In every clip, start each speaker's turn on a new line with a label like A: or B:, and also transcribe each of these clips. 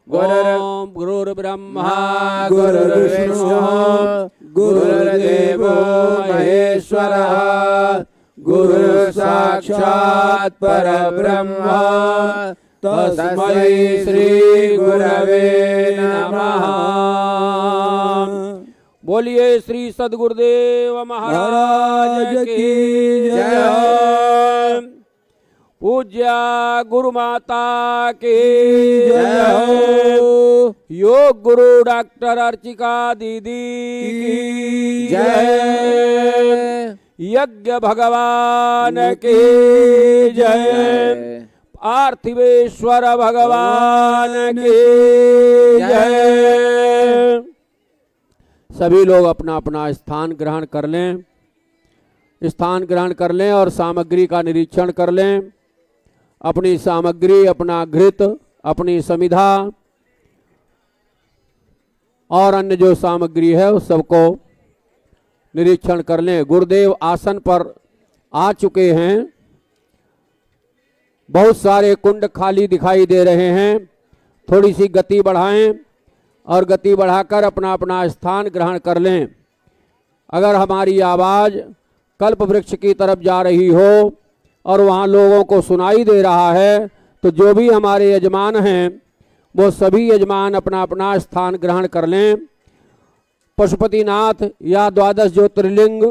A: ओम गुरुर्ब्रह्मा
B: गुरुर्विष्णु गुरुर्देवो महेश्वरः गुरु साक्षात् परब्रह्म तस्मै श्री गुरवे नमः।
A: बोलिए श्री सद्गुरुदेव महाराज की जय। पूज्य गुरु माता की जय। योग गुरु डॉक्टर अर्चिका दीदी की जय। यज्ञ भगवान की जय। पार्थिवेश्वर भगवान की जय। सभी लोग अपना अपना स्थान ग्रहण कर लें। स्थान ग्रहण कर लें और सामग्री का निरीक्षण कर लें। अपनी सामग्री, अपना घृत, अपनी समिधा और अन्य जो सामग्री है उस सबको निरीक्षण कर लें। गुरुदेव आसन पर आ चुके हैं। बहुत सारे कुंड खाली दिखाई दे रहे हैं। थोड़ी सी गति बढ़ाएं और गति बढ़ाकर अपना अपना स्थान ग्रहण कर लें। अगर हमारी आवाज़ कल्प वृक्ष की तरफ जा रही हो और वहाँ लोगों को सुनाई दे रहा है तो जो भी हमारे यजमान हैं वो सभी यजमान अपना अपना स्थान ग्रहण कर लें। पशुपतिनाथ या द्वादश ज्योतिर्लिंग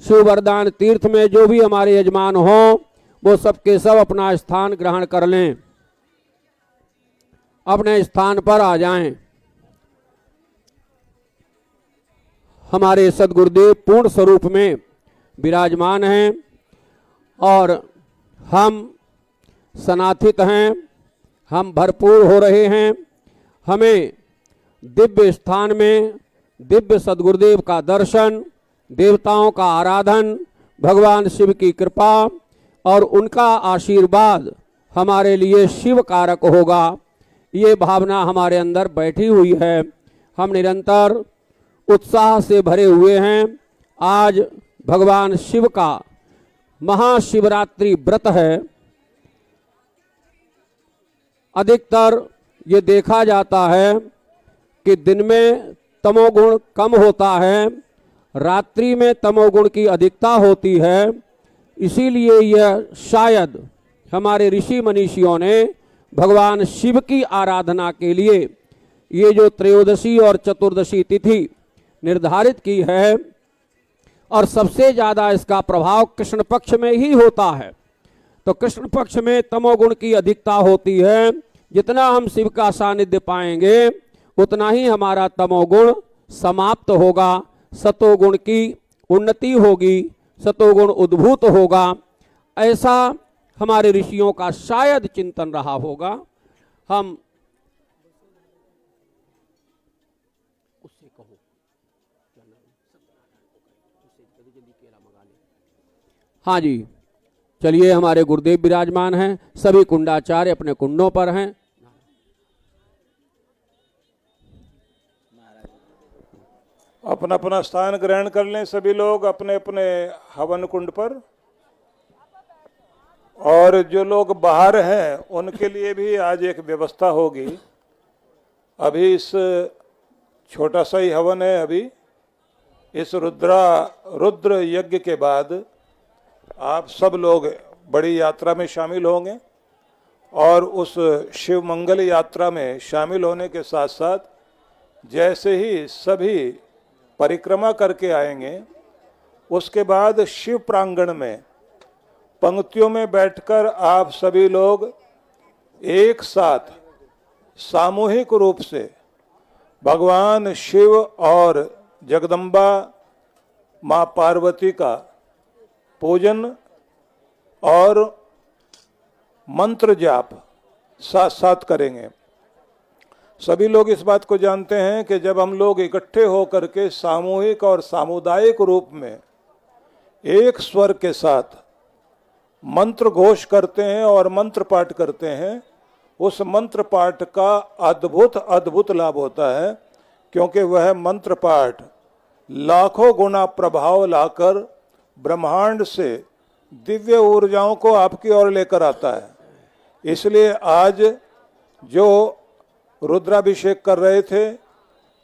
A: शिव वरदान तीर्थ में जो भी हमारे यजमान हों वो सबके सब अपना स्थान ग्रहण कर लें। अपने स्थान पर आ जाएं। हमारे सद्गुरुदेव पूर्ण स्वरूप में विराजमान हैं और हम सनाथित हैं। हम भरपूर हो रहे हैं। हमें दिव्य स्थान में दिव्य सद्गुरुदेव का दर्शन, देवताओं का आराधन, भगवान शिव की कृपा और उनका आशीर्वाद हमारे लिए शिव कारक होगा, ये भावना हमारे अंदर बैठी हुई है। हम निरंतर उत्साह से भरे हुए हैं। आज भगवान शिव का महाशिवरात्रि व्रत है। अधिकतर ये देखा जाता है कि दिन में तमोगुण कम होता है, रात्रि में तमोगुण की अधिकता होती है। इसीलिए यह शायद हमारे ऋषि मनीषियों ने भगवान शिव की आराधना के लिए ये जो त्रयोदशी और चतुर्दशी तिथि निर्धारित की है और सबसे ज़्यादा इसका प्रभाव कृष्ण पक्ष में ही होता है। तो कृष्ण पक्ष में तमोगुण की अधिकता होती है। जितना हम शिव का सानिध्य पाएंगे उतना ही हमारा तमोगुण समाप्त होगा, सतोगुण की उन्नति होगी, सतोगुण उद्भूत होगा। ऐसा हमारे ऋषियों का शायद चिंतन रहा होगा। हम उससे कहो हाँ जी, चलिए हमारे गुरुदेव विराजमान हैं। सभी कुंडाचार्य अपने कुंडों पर हैं।
C: अपना अपना स्थान ग्रहण कर लें सभी लोग अपने अपने हवन कुंड पर। और जो लोग बाहर हैं उनके लिए भी आज एक व्यवस्था होगी। अभी इस छोटा सा ही हवन है। अभी इस रुद्र यज्ञ के बाद आप सब लोग बड़ी यात्रा में शामिल होंगे और उस शिव मंगल यात्रा में शामिल होने के साथ साथ जैसे ही सभी परिक्रमा करके आएंगे उसके बाद शिव प्रांगण में पंक्तियों में बैठकर आप सभी लोग एक साथ सामूहिक रूप से भगवान शिव और जगदम्बा माँ पार्वती का पूजन और मंत्र जाप साथ साथ करेंगे। सभी लोग इस बात को जानते हैं कि जब हम लोग इकट्ठे होकर के सामूहिक और सामुदायिक रूप में एक स्वर के साथ मंत्र घोष करते हैं और मंत्र पाठ करते हैं, उस मंत्र पाठ का अद्भुत लाभ होता है, क्योंकि वह मंत्र पाठ लाखों गुना प्रभाव लाकर ब्रह्मांड से दिव्य ऊर्जाओं को आपकी ओर लेकर आता है। इसलिए आज जो रुद्राभिषेक कर रहे थे,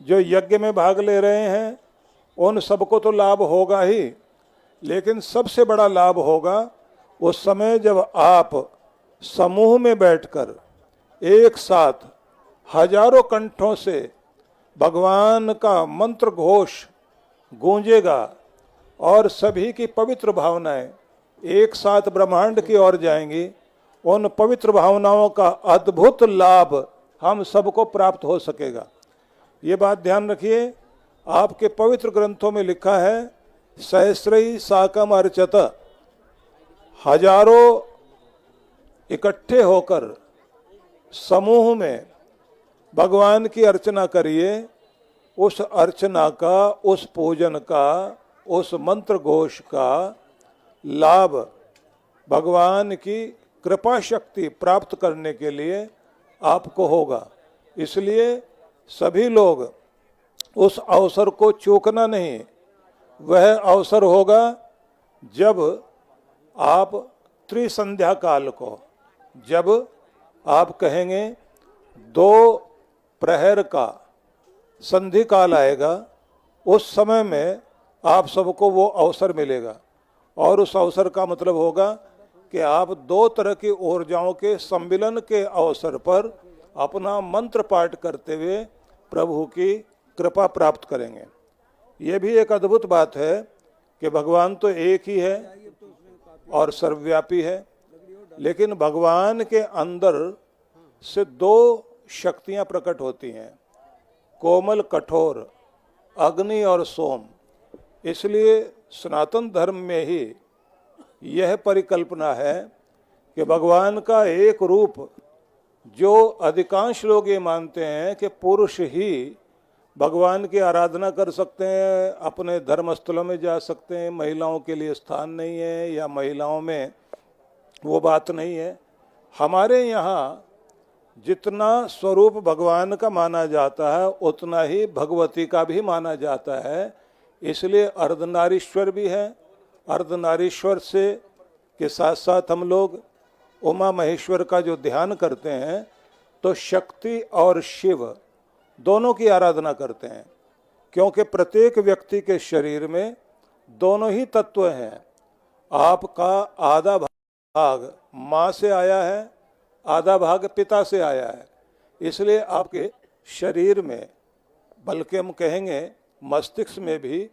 C: जो यज्ञ में भाग ले रहे हैं, उन सबको तो लाभ होगा ही, लेकिन सबसे बड़ा लाभ होगा उस समय जब आप समूह में बैठकर एक साथ हजारों कंठों से भगवान का मंत्र घोष गूंजेगा और सभी की पवित्र भावनाएं एक साथ ब्रह्मांड की ओर जाएंगी। उन पवित्र भावनाओं का अद्भुत लाभ हम सबको प्राप्त हो सकेगा। ये बात ध्यान रखिए, आपके पवित्र ग्रंथों में लिखा है सहस्रई साकम अर्चत, हजारों इकट्ठे होकर समूह में भगवान की अर्चना करिए। उस अर्चना का, उस पूजन का, उस मंत्र घोष का लाभ भगवान की कृपा शक्ति प्राप्त करने के लिए आपको होगा। इसलिए सभी लोग उस अवसर को चूकना नहीं। वह अवसर होगा जब आप त्रिसंध्या काल को, जब आप कहेंगे 2 प्रहर का संधि काल आएगा, उस समय में आप सबको वो अवसर मिलेगा। और उस अवसर का मतलब होगा कि आप 2 तरह की ऊर्जाओं के सम्मिलन के अवसर पर अपना मंत्र पाठ करते हुए प्रभु की कृपा प्राप्त करेंगे। ये भी एक अद्भुत बात है कि भगवान तो एक ही है और सर्वव्यापी है, लेकिन भगवान के अंदर से 2 शक्तियां प्रकट होती हैं, कोमल कठोर, अग्नि और सोम। इसलिए सनातन धर्म में ही यह परिकल्पना है कि भगवान का एक रूप, जो अधिकांश लोग ये मानते हैं कि पुरुष ही भगवान की आराधना कर सकते हैं, अपने धर्मस्थलों में जा सकते हैं, महिलाओं के लिए स्थान नहीं है या महिलाओं में वो बात नहीं है। हमारे यहाँ जितना स्वरूप भगवान का माना जाता है उतना ही भगवती का भी माना जाता है। इसलिए अर्धनारीश्वर भी है। अर्धनारीश्वर से के साथ साथ हम लोग उमा महेश्वर का जो ध्यान करते हैं तो शक्ति और शिव दोनों की आराधना करते हैं, क्योंकि प्रत्येक व्यक्ति के शरीर में दोनों ही तत्व हैं। आपका आधा भाग माँ से आया है, आधा भाग पिता से आया है। इसलिए आपके शरीर में, बल्कि हम कहेंगे मस्तिष्क में भी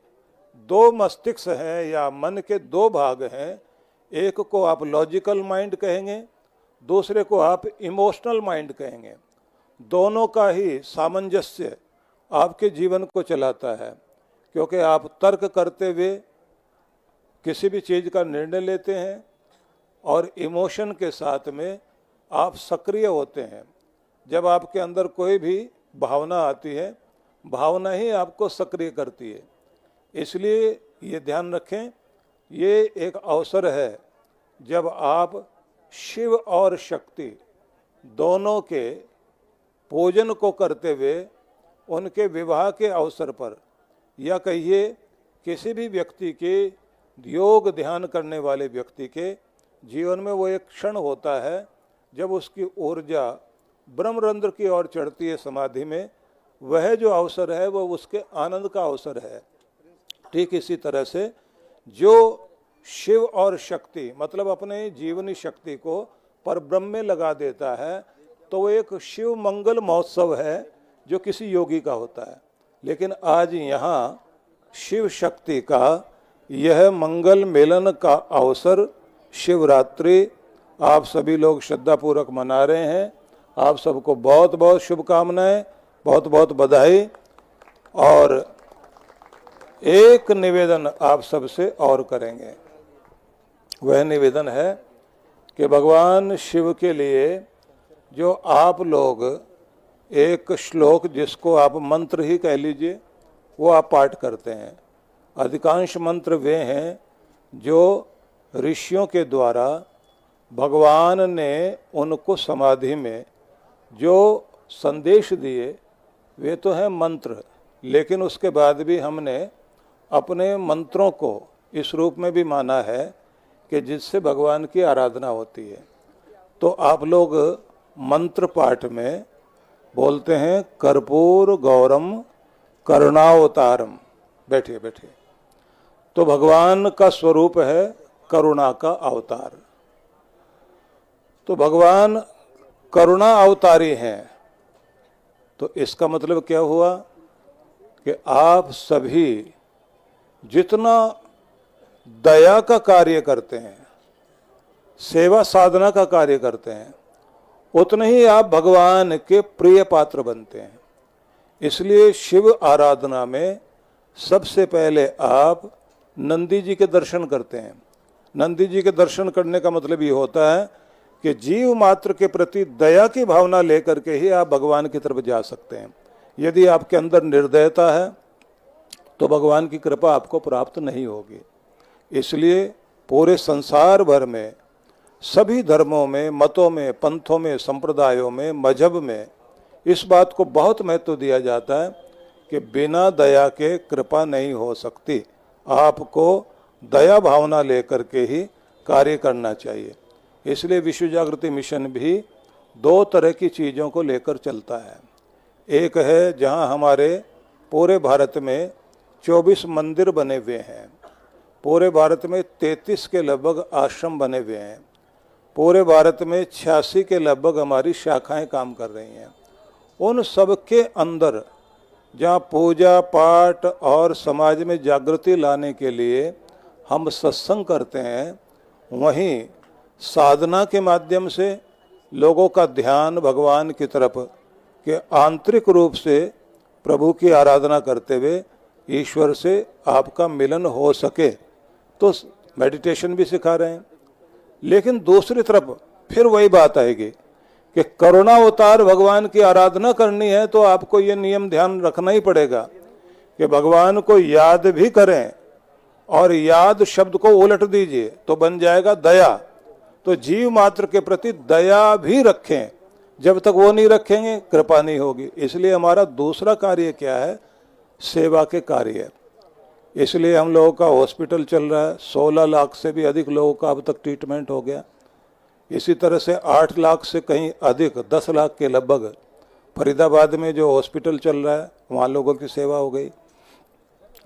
C: 2 मस्तिष्क हैं या मन के 2 भाग हैं। एक को आप लॉजिकल माइंड कहेंगे, दूसरे को आप इमोशनल माइंड कहेंगे। दोनों का ही सामंजस्य आपके जीवन को चलाता है, क्योंकि आप तर्क करते हुए किसी भी चीज़ का निर्णय लेते हैं और इमोशन के साथ में आप सक्रिय होते हैं। जब आपके अंदर कोई भी भावना आती है, भावना ही आपको सक्रिय करती है। इसलिए ये ध्यान रखें, ये एक अवसर है जब आप शिव और शक्ति दोनों के पूजन को करते हुए उनके विवाह के अवसर पर, या कहिए किसी भी व्यक्ति के योग ध्यान करने वाले व्यक्ति के जीवन में वो एक क्षण होता है जब उसकी ऊर्जा ब्रह्मरंध्र की ओर चढ़ती है समाधि में। वह जो अवसर है वो उसके आनंद का अवसर है। ठीक इसी तरह से जो शिव और शक्ति, मतलब अपने जीवनी शक्ति को परब्रह्म में लगा देता है, तो वो एक शिव मंगल महोत्सव है जो किसी योगी का होता है। लेकिन आज यहाँ शिव शक्ति का यह मंगल मेलन का अवसर शिवरात्रि आप सभी लोग श्रद्धापूर्वक मना रहे हैं। आप सबको बहुत बहुत शुभकामनाएं, बहुत बहुत बधाई। और एक निवेदन आप सबसे और करेंगे, वह निवेदन है कि भगवान शिव के लिए जो आप लोग एक श्लोक, जिसको आप मंत्र ही कह लीजिए, वो आप पाठ करते हैं। अधिकांश मंत्र वे हैं जो ऋषियों के द्वारा भगवान ने उनको समाधि में जो संदेश दिए वे तो हैं मंत्र, लेकिन उसके बाद भी हमने अपने मंत्रों को इस रूप में भी माना है कि जिससे भगवान की आराधना होती है। तो आप लोग मंत्र पाठ में बोलते हैं कर्पूर गौरम करुणावतारम। बैठिए बैठिए। तो भगवान का स्वरूप है करुणा का अवतार। तो भगवान करुणा अवतारी हैं। तो इसका मतलब क्या हुआ कि आप सभी जितना दया का कार्य करते हैं, सेवा साधना का कार्य करते हैं, उतने ही आप भगवान के प्रिय पात्र बनते हैं। इसलिए शिव आराधना में सबसे पहले आप नंदी जी के दर्शन करते हैं। नंदी जी के दर्शन करने का मतलब ये होता है कि जीव मात्र के प्रति दया की भावना लेकर के ही आप भगवान की तरफ जा सकते हैं। यदि आपके अंदर निर्दयता है तो भगवान की कृपा आपको प्राप्त नहीं होगी। इसलिए पूरे संसार भर में सभी धर्मों में, मतों में, पंथों में, संप्रदायों में, मजहब में इस बात को बहुत महत्व दिया जाता है कि बिना दया के कृपा नहीं हो सकती। आपको दया भावना लेकर के ही कार्य करना चाहिए। इसलिए विश्व जागृति मिशन भी दो तरह की चीज़ों को लेकर चलता है। एक है जहां हमारे पूरे भारत में 24 मंदिर बने हुए हैं, पूरे भारत में 33 के लगभग आश्रम बने हुए हैं, पूरे भारत में 86 के लगभग हमारी शाखाएं काम कर रही हैं। उन सब के अंदर जहाँ पूजा पाठ और समाज में जागृति लाने के लिए हम सत्संग करते हैं, वहीं साधना के माध्यम से लोगों का ध्यान भगवान की तरफ के आंतरिक रूप से प्रभु की आराधना करते हुए ईश्वर से आपका मिलन हो सके, तो मेडिटेशन भी सिखा रहे हैं। लेकिन दूसरी तरफ फिर वही बात आएगी कि करुणा अवतार भगवान की आराधना करनी है तो आपको ये नियम ध्यान रखना ही पड़ेगा कि भगवान को याद भी करें और याद शब्द को उलट दीजिए तो बन जाएगा दया। तो जीव मात्र के प्रति दया भी रखें, जब तक वो नहीं रखेंगे कृपा नहीं होगी। इसलिए हमारा दूसरा कार्य क्या है? सेवा के कार्य। इसलिए हम लोगों का हॉस्पिटल चल रहा है, 16 लाख से भी अधिक लोगों का अब तक ट्रीटमेंट हो गया। इसी तरह से 8 लाख से कहीं अधिक 10 लाख के लगभग फरीदाबाद में जो हॉस्पिटल चल रहा है वहाँ लोगों की सेवा हो गई।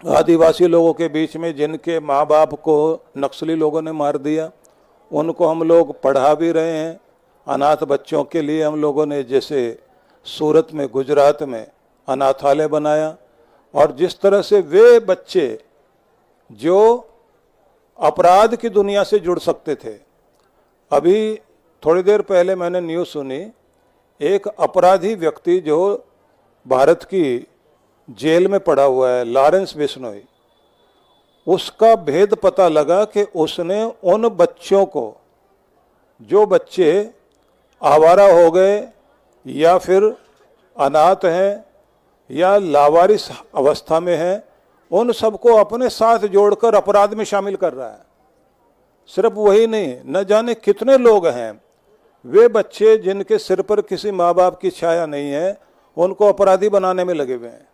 C: आदिवासी लोगों के बीच में जिनके माँ बाप को नक्सली लोगों ने मार दिया, उनको हम लोग पढ़ा भी रहे हैं। अनाथ बच्चों के लिए हम लोगों ने जैसे सूरत में, गुजरात में अनाथालय बनाया, और जिस तरह से वे बच्चे जो अपराध की दुनिया से जुड़ सकते थे, अभी थोड़ी देर पहले मैंने न्यूज़ सुनी, एक अपराधी व्यक्ति जो भारत की जेल में पड़ा हुआ है, लॉरेंस बिश्नोई, उसका भेद पता लगा कि उसने उन बच्चों को, जो बच्चे आवारा हो गए या फिर अनाथ हैं या लावारिस अवस्था में हैं, उन सबको अपने साथ जोड़कर अपराध में शामिल कर रहा है। सिर्फ वही नहीं, न जाने कितने लोग हैं वे बच्चे जिनके सिर पर किसी माँ बाप की छाया नहीं है, उनको अपराधी बनाने में लगे हुए हैं।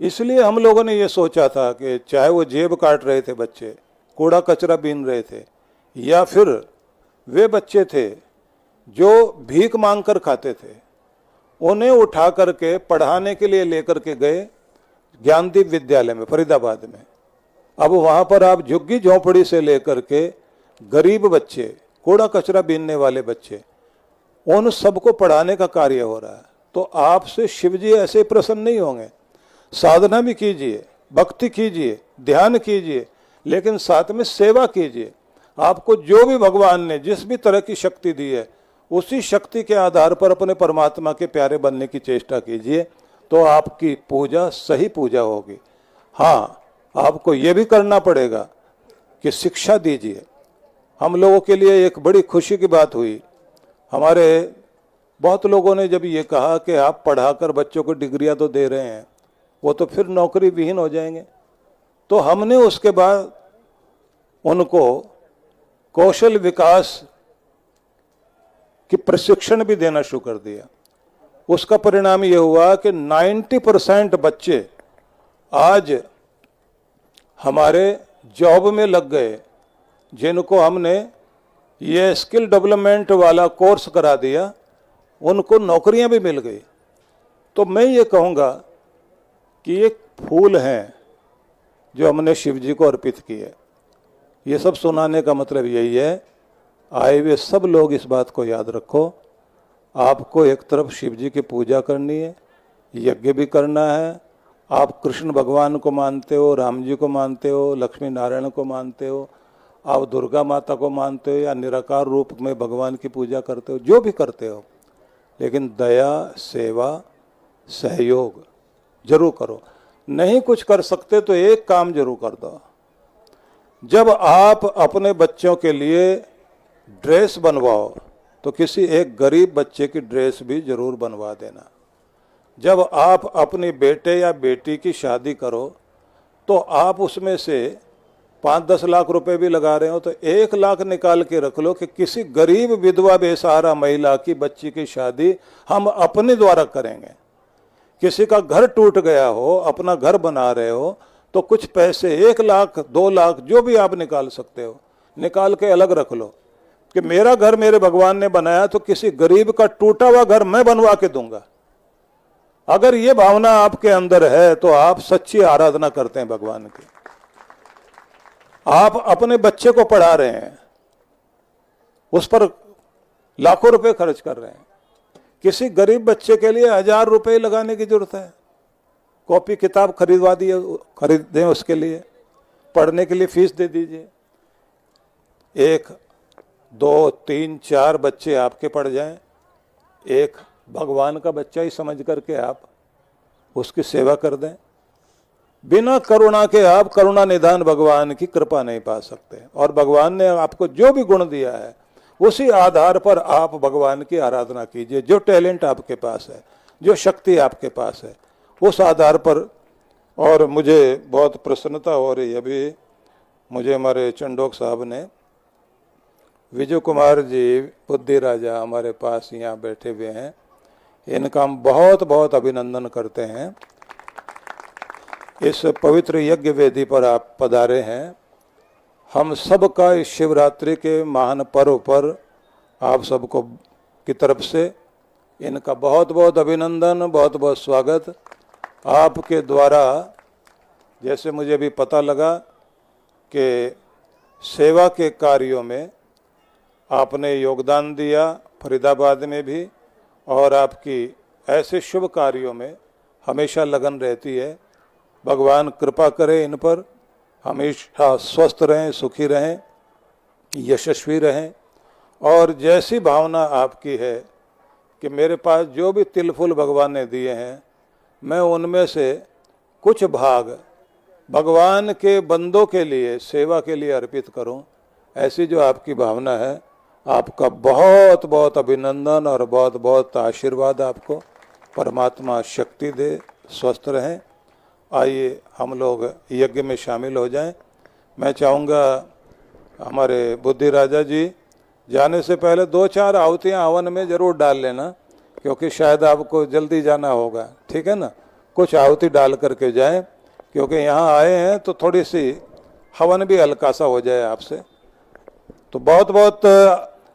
C: इसलिए हम लोगों ने ये सोचा था कि चाहे वो जेब काट रहे थे बच्चे, कूड़ा कचरा बीन रहे थे, या फिर वे बच्चे थे जो भीख मांग कर खाते थे, उन्हें उठा करके पढ़ाने के लिए लेकर के गए ज्ञानदीप विद्यालय में फरीदाबाद में। अब वहाँ पर आप झुग्गी झोंपड़ी से लेकर के गरीब बच्चे, कूड़ा कचरा बीनने वाले बच्चे, उन सबको पढ़ाने का कार्य हो रहा है। तो आपसे शिव जी ऐसे प्रसन्न नहीं होंगे। साधना भी कीजिए, भक्ति कीजिए, ध्यान कीजिए, लेकिन साथ में सेवा कीजिए। आपको जो भी भगवान ने जिस भी तरह की शक्ति दी है, उसी शक्ति के आधार पर अपने परमात्मा के प्यारे बनने की चेष्टा कीजिए, तो आपकी पूजा सही पूजा होगी। हाँ, आपको ये भी करना पड़ेगा कि शिक्षा दीजिए। हम लोगों के लिए एक बड़ी खुशी की बात हुई, हमारे बहुत लोगों ने जब ये कहा कि आप पढ़ाकर बच्चों को डिग्रियां तो दे रहे हैं, वो तो फिर नौकरी विहीन हो जाएंगे। तो हमने उसके बाद उनको कौशल विकास की प्रशिक्षण भी देना शुरू कर दिया। उसका परिणाम ये हुआ कि 90% बच्चे आज हमारे जॉब में लग गए, जिनको हमने ये स्किल डेवलपमेंट वाला कोर्स करा दिया, उनको नौकरियां भी मिल गई। तो मैं ये कहूँगा कि ये फूल हैं जो हमने शिव जी को अर्पित किए। ये सब सुनाने का मतलब यही है, आए हुए सब लोग इस बात को याद रखो, आपको एक तरफ शिव जी की पूजा करनी है, यज्ञ भी करना है। आप कृष्ण भगवान को मानते हो, राम जी को मानते हो, लक्ष्मी नारायण को मानते हो, आप दुर्गा माता को मानते हो या निराकार रूप में भगवान की पूजा करते हो, जो भी करते हो, लेकिन दया, सेवा, सहयोग जरूर करो। नहीं कुछ कर सकते तो एक काम जरूर कर दो, जब आप अपने बच्चों के लिए ड्रेस बनवाओ तो किसी एक गरीब बच्चे की ड्रेस भी जरूर बनवा देना। जब आप अपने बेटे या बेटी की शादी करो तो आप उसमें से 5-10 लाख रुपए भी लगा रहे हो तो 1 लाख निकाल के रख लो कि किसी गरीब विधवा बेसहारा महिला की बच्ची की शादी हम अपने द्वारा करेंगे। किसी का घर टूट गया हो, अपना घर बना रहे हो, तो कुछ पैसे 1 लाख 2 लाख जो भी आप निकाल सकते हो, निकाल के अलग रख लो कि मेरा घर मेरे भगवान ने बनाया तो किसी गरीब का टूटा हुआ घर मैं बनवा के दूंगा। अगर ये भावना आपके अंदर है तो आप सच्ची आराधना करते हैं भगवान की। आप अपने बच्चे को पढ़ा रहे हैं, उस पर लाखों रुपए खर्च कर रहे हैं, किसी गरीब बच्चे के लिए 1000 रुपए लगाने की जरूरत है, कॉपी किताब खरीद दें, उसके लिए पढ़ने के लिए फीस दे दीजिए। 1 2 3 4 बच्चे आपके पढ़ जाएं, एक भगवान का बच्चा ही समझ करके आप उसकी सेवा कर दें। बिना करुणा के आप करुणा निधान भगवान की कृपा नहीं पा सकते। और भगवान ने आपको जो भी गुण दिया है उसी आधार पर आप भगवान की आराधना कीजिए। जो टैलेंट आपके पास है, जो शक्ति आपके पास है, उस आधार पर। और मुझे बहुत प्रसन्नता हो रही है, अभी मुझे हमारे चंडोक साहब ने, विजय कुमार जी बुद्धि राजा हमारे पास यहाँ बैठे हुए हैं, इनका हम बहुत बहुत अभिनंदन करते हैं। इस पवित्र यज्ञ वेदी पर आप पधारे हैं। हम सब का इस शिवरात्रि के महान पर्व पर आप सबको की तरफ से इनका बहुत बहुत अभिनंदन, बहुत बहुत स्वागत। आपके द्वारा जैसे मुझे भी पता लगा कि सेवा के कार्यों में आपने योगदान दिया फरीदाबाद में भी, और आपकी ऐसे शुभ कार्यों में हमेशा लगन रहती है। भगवान कृपा करे इन पर, हमेशा स्वस्थ रहें, सुखी रहें, यशस्वी रहें। और जैसी भावना आपकी है कि मेरे पास जो भी तिल फूल भगवान ने दिए हैं, मैं उनमें से कुछ भाग भगवान के बंदों के लिए, सेवा के लिए अर्पित करूं, ऐसी जो आपकी भावना है, आपका बहुत बहुत अभिनंदन और बहुत बहुत आशीर्वाद आपको। परमात्मा शक्ति दे, स्वस्थ रहें। आइए हम लोग यज्ञ में शामिल हो जाएं। मैं चाहूँगा हमारे बुद्धि राजा जी जाने से पहले 2-4 आहुतियाँ हवन में ज़रूर डाल लेना, क्योंकि शायद आपको जल्दी जाना होगा, ठीक है ना। कुछ आहुति डाल करके जाएं, क्योंकि यहाँ आए हैं तो थोड़ी सी हवन भी हल्का सा हो जाए आपसे। तो बहुत बहुत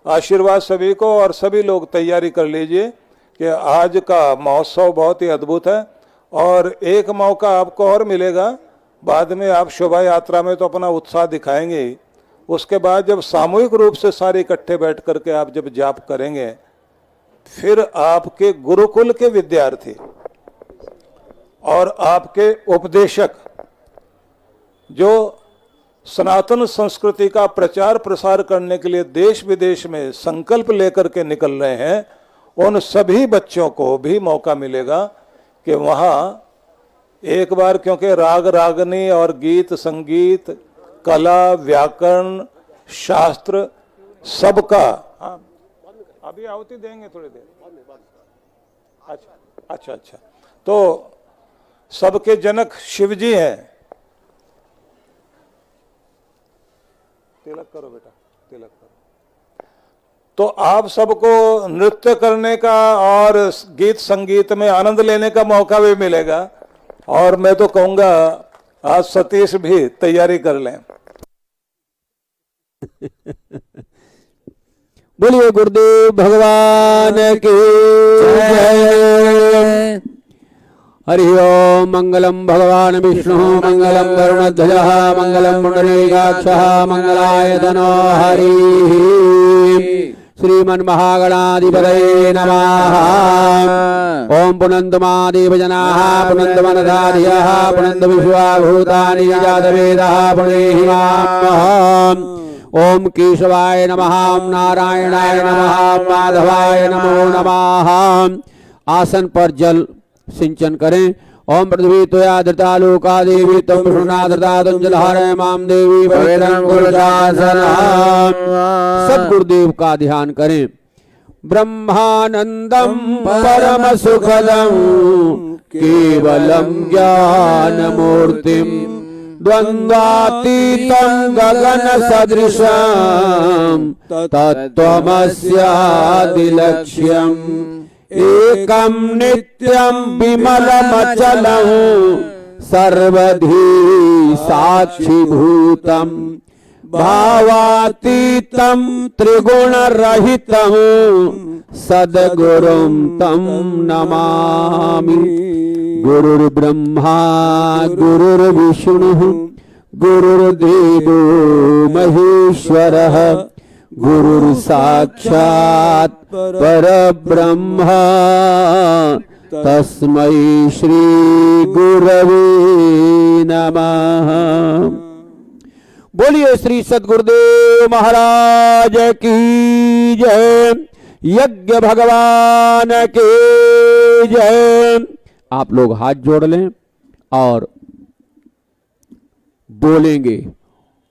C: आशीर्वाद सभी को। और सभी लोग तैयारी कर लीजिए कि आज का महोत्सव बहुत ही अद्भुत है। और एक मौका आपको और मिलेगा, बाद में आप शोभा यात्रा में तो अपना उत्साह दिखाएंगे ही, उसके बाद जब सामूहिक रूप से सारे इकट्ठे बैठ करके आप जब जाप करेंगे, फिर आपके गुरुकुल के विद्यार्थी और आपके उपदेशक जो सनातन संस्कृति का प्रचार प्रसार करने के लिए देश विदेश में संकल्प लेकर के निकल रहे हैं, उन सभी बच्चों को भी मौका मिलेगा कि वहाँ एक बार, क्योंकि राग रागनी और गीत संगीत, कला, व्याकरण, शास्त्र सबका, हाँ अभी आहुति देंगे थोड़ी देर। अच्छा, तो सबके जनक शिव जी हैं। तिलक करो बेटा, तिलक करो। तो आप सबको नृत्य करने का और गीत संगीत में आनंद लेने का मौका भी मिलेगा। और मैं तो कहूँगा आज सतीश भी तैयारी कर लें।
A: बोलिए गुरुदेव भगवान की जय। हरि ओम मंगलम भगवान विष्णु मंगलम गरुणध्वजः मंगलम पुंडरीकाक्षः मंगलाय तनो हरि श्रीमन्महागणाधिपतये नमः। ओम पुनन्तु मादेव जनाः पुनन्तु मनसाधियः पुनन्तु विश्वाभूतानि जातवेदः पुनेहि माम्। ओम केशवाय नमः ओम नारायणाय नमः माधवाय नमो नमः। आसन पर जल सिंचन करें। ओम पृथ्वी त्वया धृता लोका देवी तम विष्णुनाधृता तुंजलहारे माम देवी पवित्रं कुलशासनम्। सद्गुरुदेव का ध्यान करें। ब्रह्मानंदम परम सुखदम केवलम ज्ञान मूर्तिम द्वंद्वातीतं गगन सदृशं तत्त्वमस्यादिलक्ष्यम् एकं नित्यं विमलमचलं सर्वधी साक्षिभूतं भावातीतं त्रिगुणरहितं सद्गुरुं तं नमामि। गुरुर्ब्रह्मा गुरुर्विष्णुः गुरुर्देवो महेश्वरः गुरुर्साक्षात् परब्रह्म तस्मै श्री गुरवे नमः। बोलिए श्री सद्गुरुदेव महाराज की जय। यज्ञ भगवान के जय। आप लोग हाथ जोड़ लें और बोलेंगे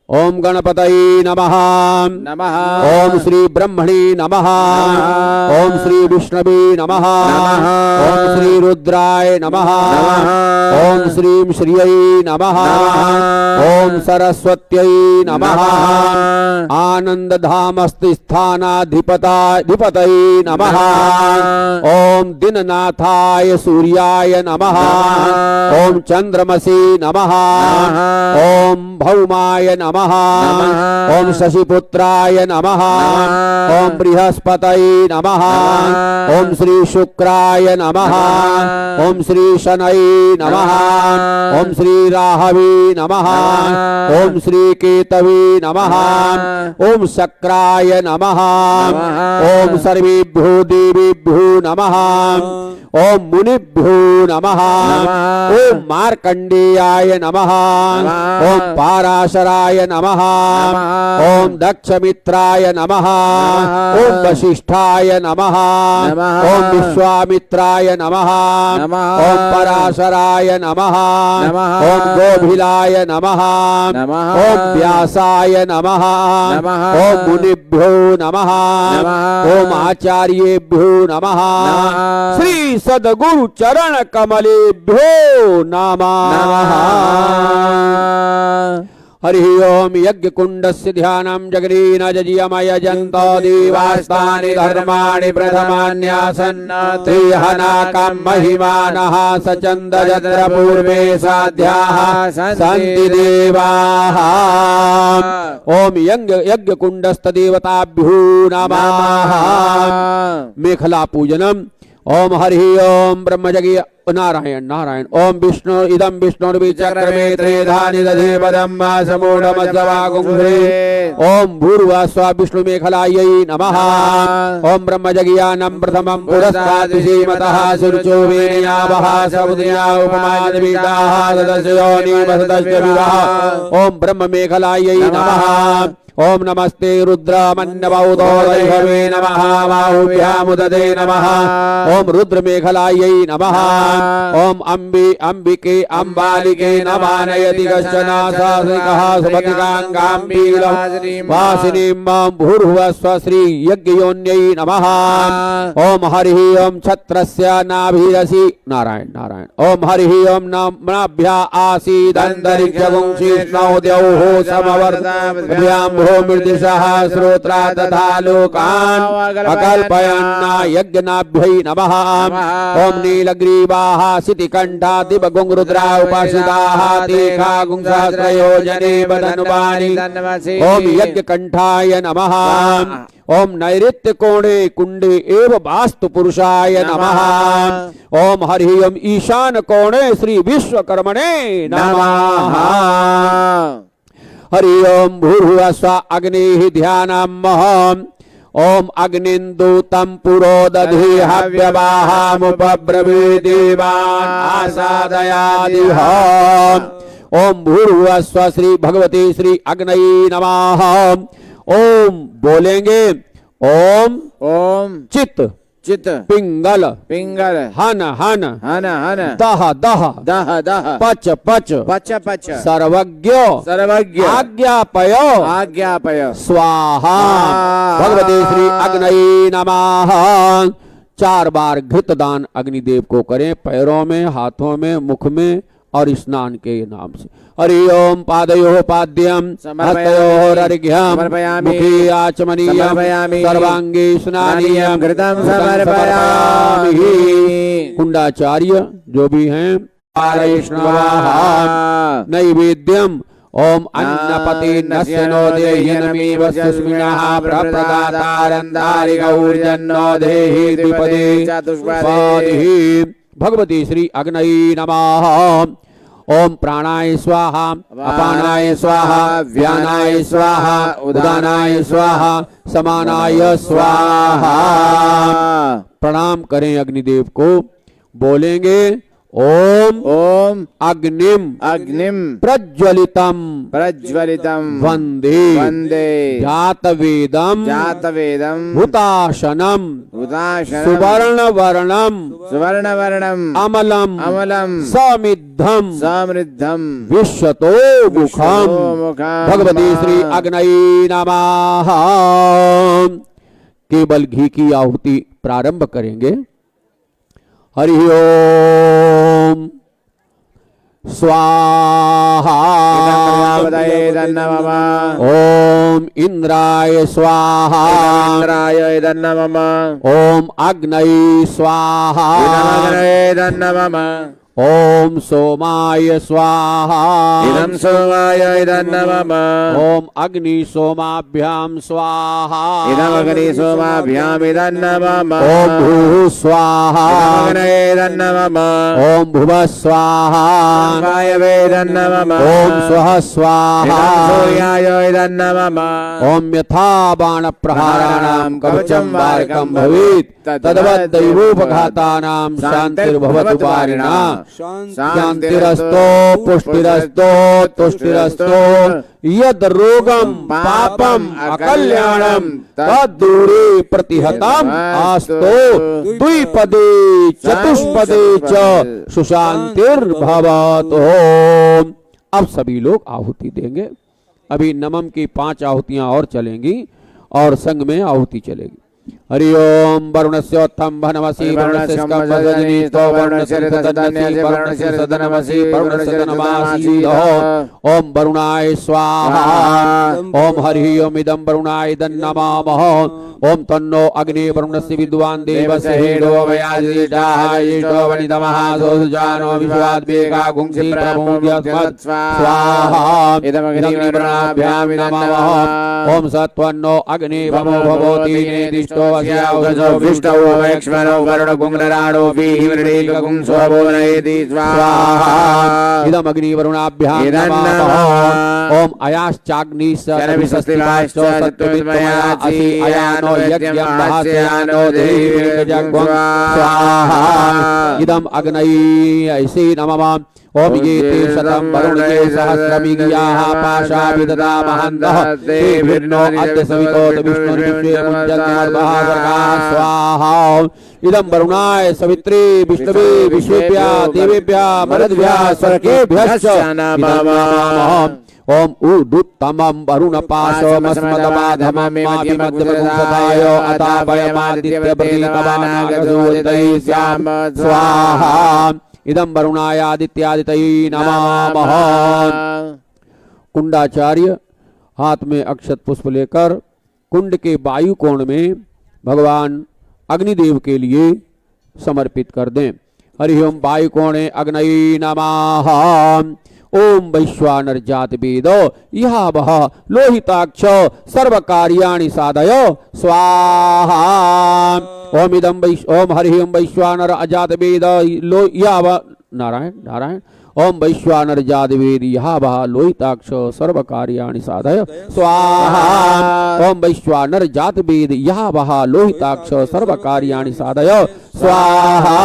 A: ओम गणपतये नमः
B: नमः।
A: ओम श्री ब्रह्मणे नमः ओम श्री विष्णवे नमः ओम श्री रुद्राय नमः ओम श्रीं श्रियै नमः ओम सरस्वत्यै नमः आनंदधामस्ति स्थानाधिपतये नमः ओम दिननाथाय सूर्याय नमः ओम चंद्रमसि नमः ओम भौमाय नमः ओम शशिपुत्राय नमः ओम बृहस्पतये नमः ओम श्री शुक्राय नमः ओम श्री शनये नमः ओम श्री राहवे नमः ओम श्री केतवे नमः ओम शक्राय नमः ओम सर्वेभ्यो देवेभ्यो नमः ओम मुनिभ्यो नमः ओम मार्कंडेयाय नमः ओम पाराशराय नमः ओम दक्षमित्राय नमः ओम वशिष्ठाय नमः ओम विश्वामित्राय नमः ओम पराशराय नमः ओम गोभिलाय नमः ओम व्यासाय नमः ओम मुनिभ्यो नमः ओम आचार्येभ्यो नमः श्री सद्गुरु चरण कमलेभ्यो नमः। हरि ओम यज्ञ कुंडस्य ध्यानं जगरीन जजियमयजन्तो देवास्तानि धर्माणि प्रथमान्यासन्नत्रिहनाकं महिमानः सचन्द यत्र पूर्वे साध्याः सन्ति देवाः। ओम यज्ञ कुंडस्थ देवताभ्यो नमः। मेखला पूजनम। ओम हरि ओम ब्रह्मजगीय नारायण नारायण ओम विष्णु इदं विष्णुर्विचक्रमे त्रेधानि दधे पदं समूढमज्जवागुंभ्रे ओम भूर्वा स्वा विष्णु मेखलायै नमः ओम ब्रह्मजगीयानं प्रथमं पुरस्तात् श्रीमतः सुरुचो वेणयावः समुद्रिया उपमानवीताः ददस्योनि वसतस्य विवाह ओम ब्रह्म मेखलायै नमः ओम नमस्ते रुद्रमन्यवौदोदैहवे नमः बाहुभ्यामुदते नमः ओम रुद्रमेखलायै नमः ओम अंबिके अंबालिके नमानयति कश्चन सात्विकः सुभद्राङ्गाम्बीलं वासिनीं मां भूर्भुवस्व श्री यज्ञयोन्यै नमः ओम हरि ओम छत्रस्य नाभिरसि नारायण नारायण ओम हरि ओम नाभ्या आसीदन्तरिक्षगुंशीष्णौ द्यौः समवर्ताभ्यां मृदिशः श्रोत्रा तथा लोकान् अकल्पयन् यज्ञनाभ्यै नमः ओम नीलग्रीवा स्वाहा सितिकंठा दिवगुं रुद्रा उपासिताः तीखा गुंसहस्रयोजने वदनुवानि ओम यज्ञकंठाय नमः ओम नैऋत्य कोणे कुंडे एव वास्तु पुरुषाय नमः ओम हरि ओम ईशान कोणे श्री विश्वकर्मणे नमः हरि ओम भूर्भुवः स्वः अग्निः ध्यानम् ओम अग्निन्दूतं पुरोदधि हव्यवाहामुपब्रवीदेवान् आसादयादिह ओम भूर्भुवः स्वः श्री भगवती श्री अग्नये नमः ओम बोलेंगे ओम
B: ओम
A: चित
B: चित
A: पिंगल
B: पिंगल
A: हन हन
B: हन हन
A: दह दह
B: दह दह
A: पच पच
B: पच पच
A: सर्वज्ञ
B: सर्वज्ञ
A: आज्ञापय
B: आज्ञापय
A: स्वाहा भगवते श्री अग्नये नमः 4 बार घृत दान अग्निदेव को करें, पैरों में, हाथों में, मुख में और स्नान के नाम से। हरि ओम पादयोः पाद्यम हस्तयोः अर्घ्यम मुखे आचमनीयम सर्वांगे स्नानीयम
B: घृतं समर्पयामि।
A: कुंडाचार्य जो भी हैं नैवेद्यम ओम अन्नपति नस्य नो देह्यनमेव सुस्मिनः प्रप्रदातारन्दारि गौर्जन्नो देहि द्विपदे चतुष्पदे भगवती श्री अग्नये नमः ओम प्राणाय स्वाहा अपानाय स्वाहा व्यानाय स्वाहा उदानाय स्वाहा समानाय स्वाहा। प्रणाम करें अग्निदेव को, बोलेंगे ओम
B: ओम
A: अग्निम
B: अग्निम
A: प्रज्वलितम
B: प्रज्वलितम
A: वंदे
B: वंदे
A: जातवेदम
B: जातवेदम
A: हुताशनम
B: हुताशनम
A: सुवर्ण वर्णम
B: सुवर्ण वर्णम
A: अमलम
B: अमलम
A: समृद्धम
B: समृद्धम
A: विश्वतो मुखम भगवती श्री अग्नये नमः। केवल घी की आहुति प्रारंभ करेंगे। हरि ओम स्वाहा ओम इंद्राय स्वाहा ओम अग्नये स्वाहा ओम सोमाय स्वाहा
B: इदं सोमाय इदं नमः
A: ओम अग्नि सोमाभ्याम स्वाहा
B: इदं अग्नि सोमाभ्याम इदं नमः
A: ओम भूः स्वाहा
B: इदं नमः
A: ओम भुवः स्वाहा
B: वायवे इदं नमः
A: ओम स्वः स्वाहा
B: सूर्याय इदं नमः
A: ओम यथा बाण प्रहाराणां कवचं वारकं भवेत् तद्वत् दैवोपघातानां शान्तिर्भवतु पारिणा शांतिरस्तो पुष्टिरस्तो तुष्टिरस्तो यद रोगम पापम अकल्याणम तद्दूरे प्रतिहतम आस्तो द्विपदे चतुष्पदे च सुशांतिर्भवतु। अब सभी लोग आहुति देंगे। अभी नमम की 5 आहुतियां और चलेंगी और संग में आहुति चलेगी। हरि ओम वरुणस्योत्थम भनमसि वरुणस्य स्कंभजनी तो वरुणस्य तदन्यसि वरुणस्य सदनमसि वरुणस्य तनमासि ओम वरुणाय स्वाहा ओम हरि ओम इदं वरुणाय दन्नमामः ओम तन्नो अग्नि वरुणस्य विद्वान् देवस्य हेडो वयाजिषाः येषो वनितमः सोऽजानो विश्वाद्वेगा गुंसि प्रभुव्यस्मत् स्वाहा इदमग्नि वरुणाभ्यां नमः ओम सत्वन्नो अग्नि भवो भवति नेदिष्टो अस्यावसो विष्टो वैक्ष्मनो वरुण गुंगराणो विहिवृणीक गुंसो बोधयति स्वाहा इदमग्नि वरुणाभ्यां नमः ओम अयाश्चाग्नि सर्वस्तिवाश्च सत्त्वविद्मयासि अयानो यज्ञं भास्यानो देवीर्जग्वं स्वाहा इदं अग्नये ऐसे नमः ओम येते शतं वरुणे सहस्रमिज्ञाः पाशा विदधा महन्तः तेभिर्नो अद्य सवितोत विष्णुर्विश्वेमुज्जन्मर्भावर्गाः स्वाहा इदं वरुणाय सवित्रे विष्णवे विश्वेभ्यः देवेभ्यः मरुद्भ्यः स्वर्गेभ्यश्च नमः ओम उदुत्तमं वरुणपाशोमस्मदमाधममेवादिमध्यप्रदाय अतापयमादित्यप्रतीकवानागजोदितैस्याम स्वाहा इदं वरुणाय आदित्यादितये नमः। कुंडाचार्य हाथ में अक्षत पुष्प लेकर कुंड के वायु कोण में भगवान अग्निदेव के लिए समर्पित कर दें। हरि ओम वायुकोणे अग्नये नमः। ओम वैश्वानर जात वेदो यहा वह लोहिताक्ष सर्व कार्याणि साधय स्वाहा। ओम इदम ओम हरि ओम वैश्वानर अजात वेद लो यहा नारायण नारायण। ओम वैश्वानर जात वेद यहा वह लोहिताक्ष सर्व कार्याणि साधय स्वाहा। ओम वैश्वानर जात वेद यहा वह लोहिताक्ष सर्व कार्याणि साधय स्वाहा।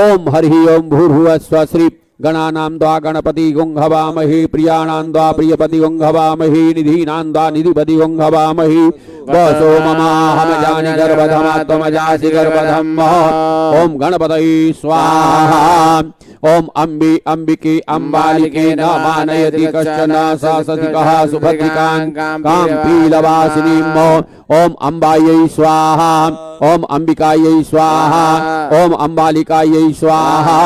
A: ओम हरि ओम भूर्भुवः स्वः श्री गणानां द्वा गणपति गुंहवामहे प्रियाणां द्वा प्रियपति गुंहवामहे निधीनां द्वा निधिपति गुंहवामहे वसो ममाहम जानि गर्भधमा त्वमजासि गर्भधम्। ओम गणपतये स्वाहा। ओम अम्बे अंबिके अम्बालिके न मानयति कश्चन सा सतिकः सुभद्रिकां कां पीलवासिनीम्। ओम अम्बायै स्वाहा। ओम अंबिकायै स्वाहा। ओम अम्बालिकायै स्वाहा।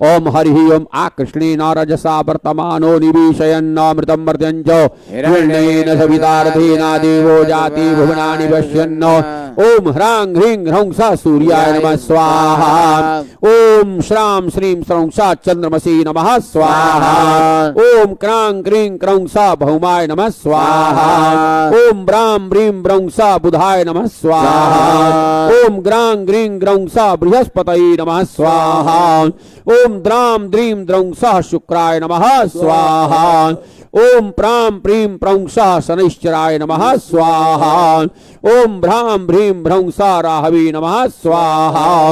A: ओम हरि ओम आकृष्णेन रजसा वर्तमानो निवेशयन्नमृतं मर्त्यञ्च हिरण्येन सवितार्थेन देवो जाति भुवनानि पश्यन्। ओम ह्रां ह्रीं ह्रौं सा सूर्याय नमः स्वाहा। ओम श्रां श्रीं स्रौं सा चंद्रमसि नमः स्वाहा। ओम क्रां क्रीं क्रौं सा भौमाय नमः स्वाहा। ओम ब्रां ब्रीं ब्रौं सा बुधाय नमः स्वाहा। ओम ग्रां ग्रीं ग्रौं सा बृहस्पतये नमः स्वाहा। ओम द्रां द्रीं द्रौं सा शुक्राय नमः स्वाहा। ओम प्रां प्रीं प्रौं सा शनैश्चराय नमः स्वाहा। ओम भ्रां भ्रीं भ्रौं सा राहवे नमः स्वाहा।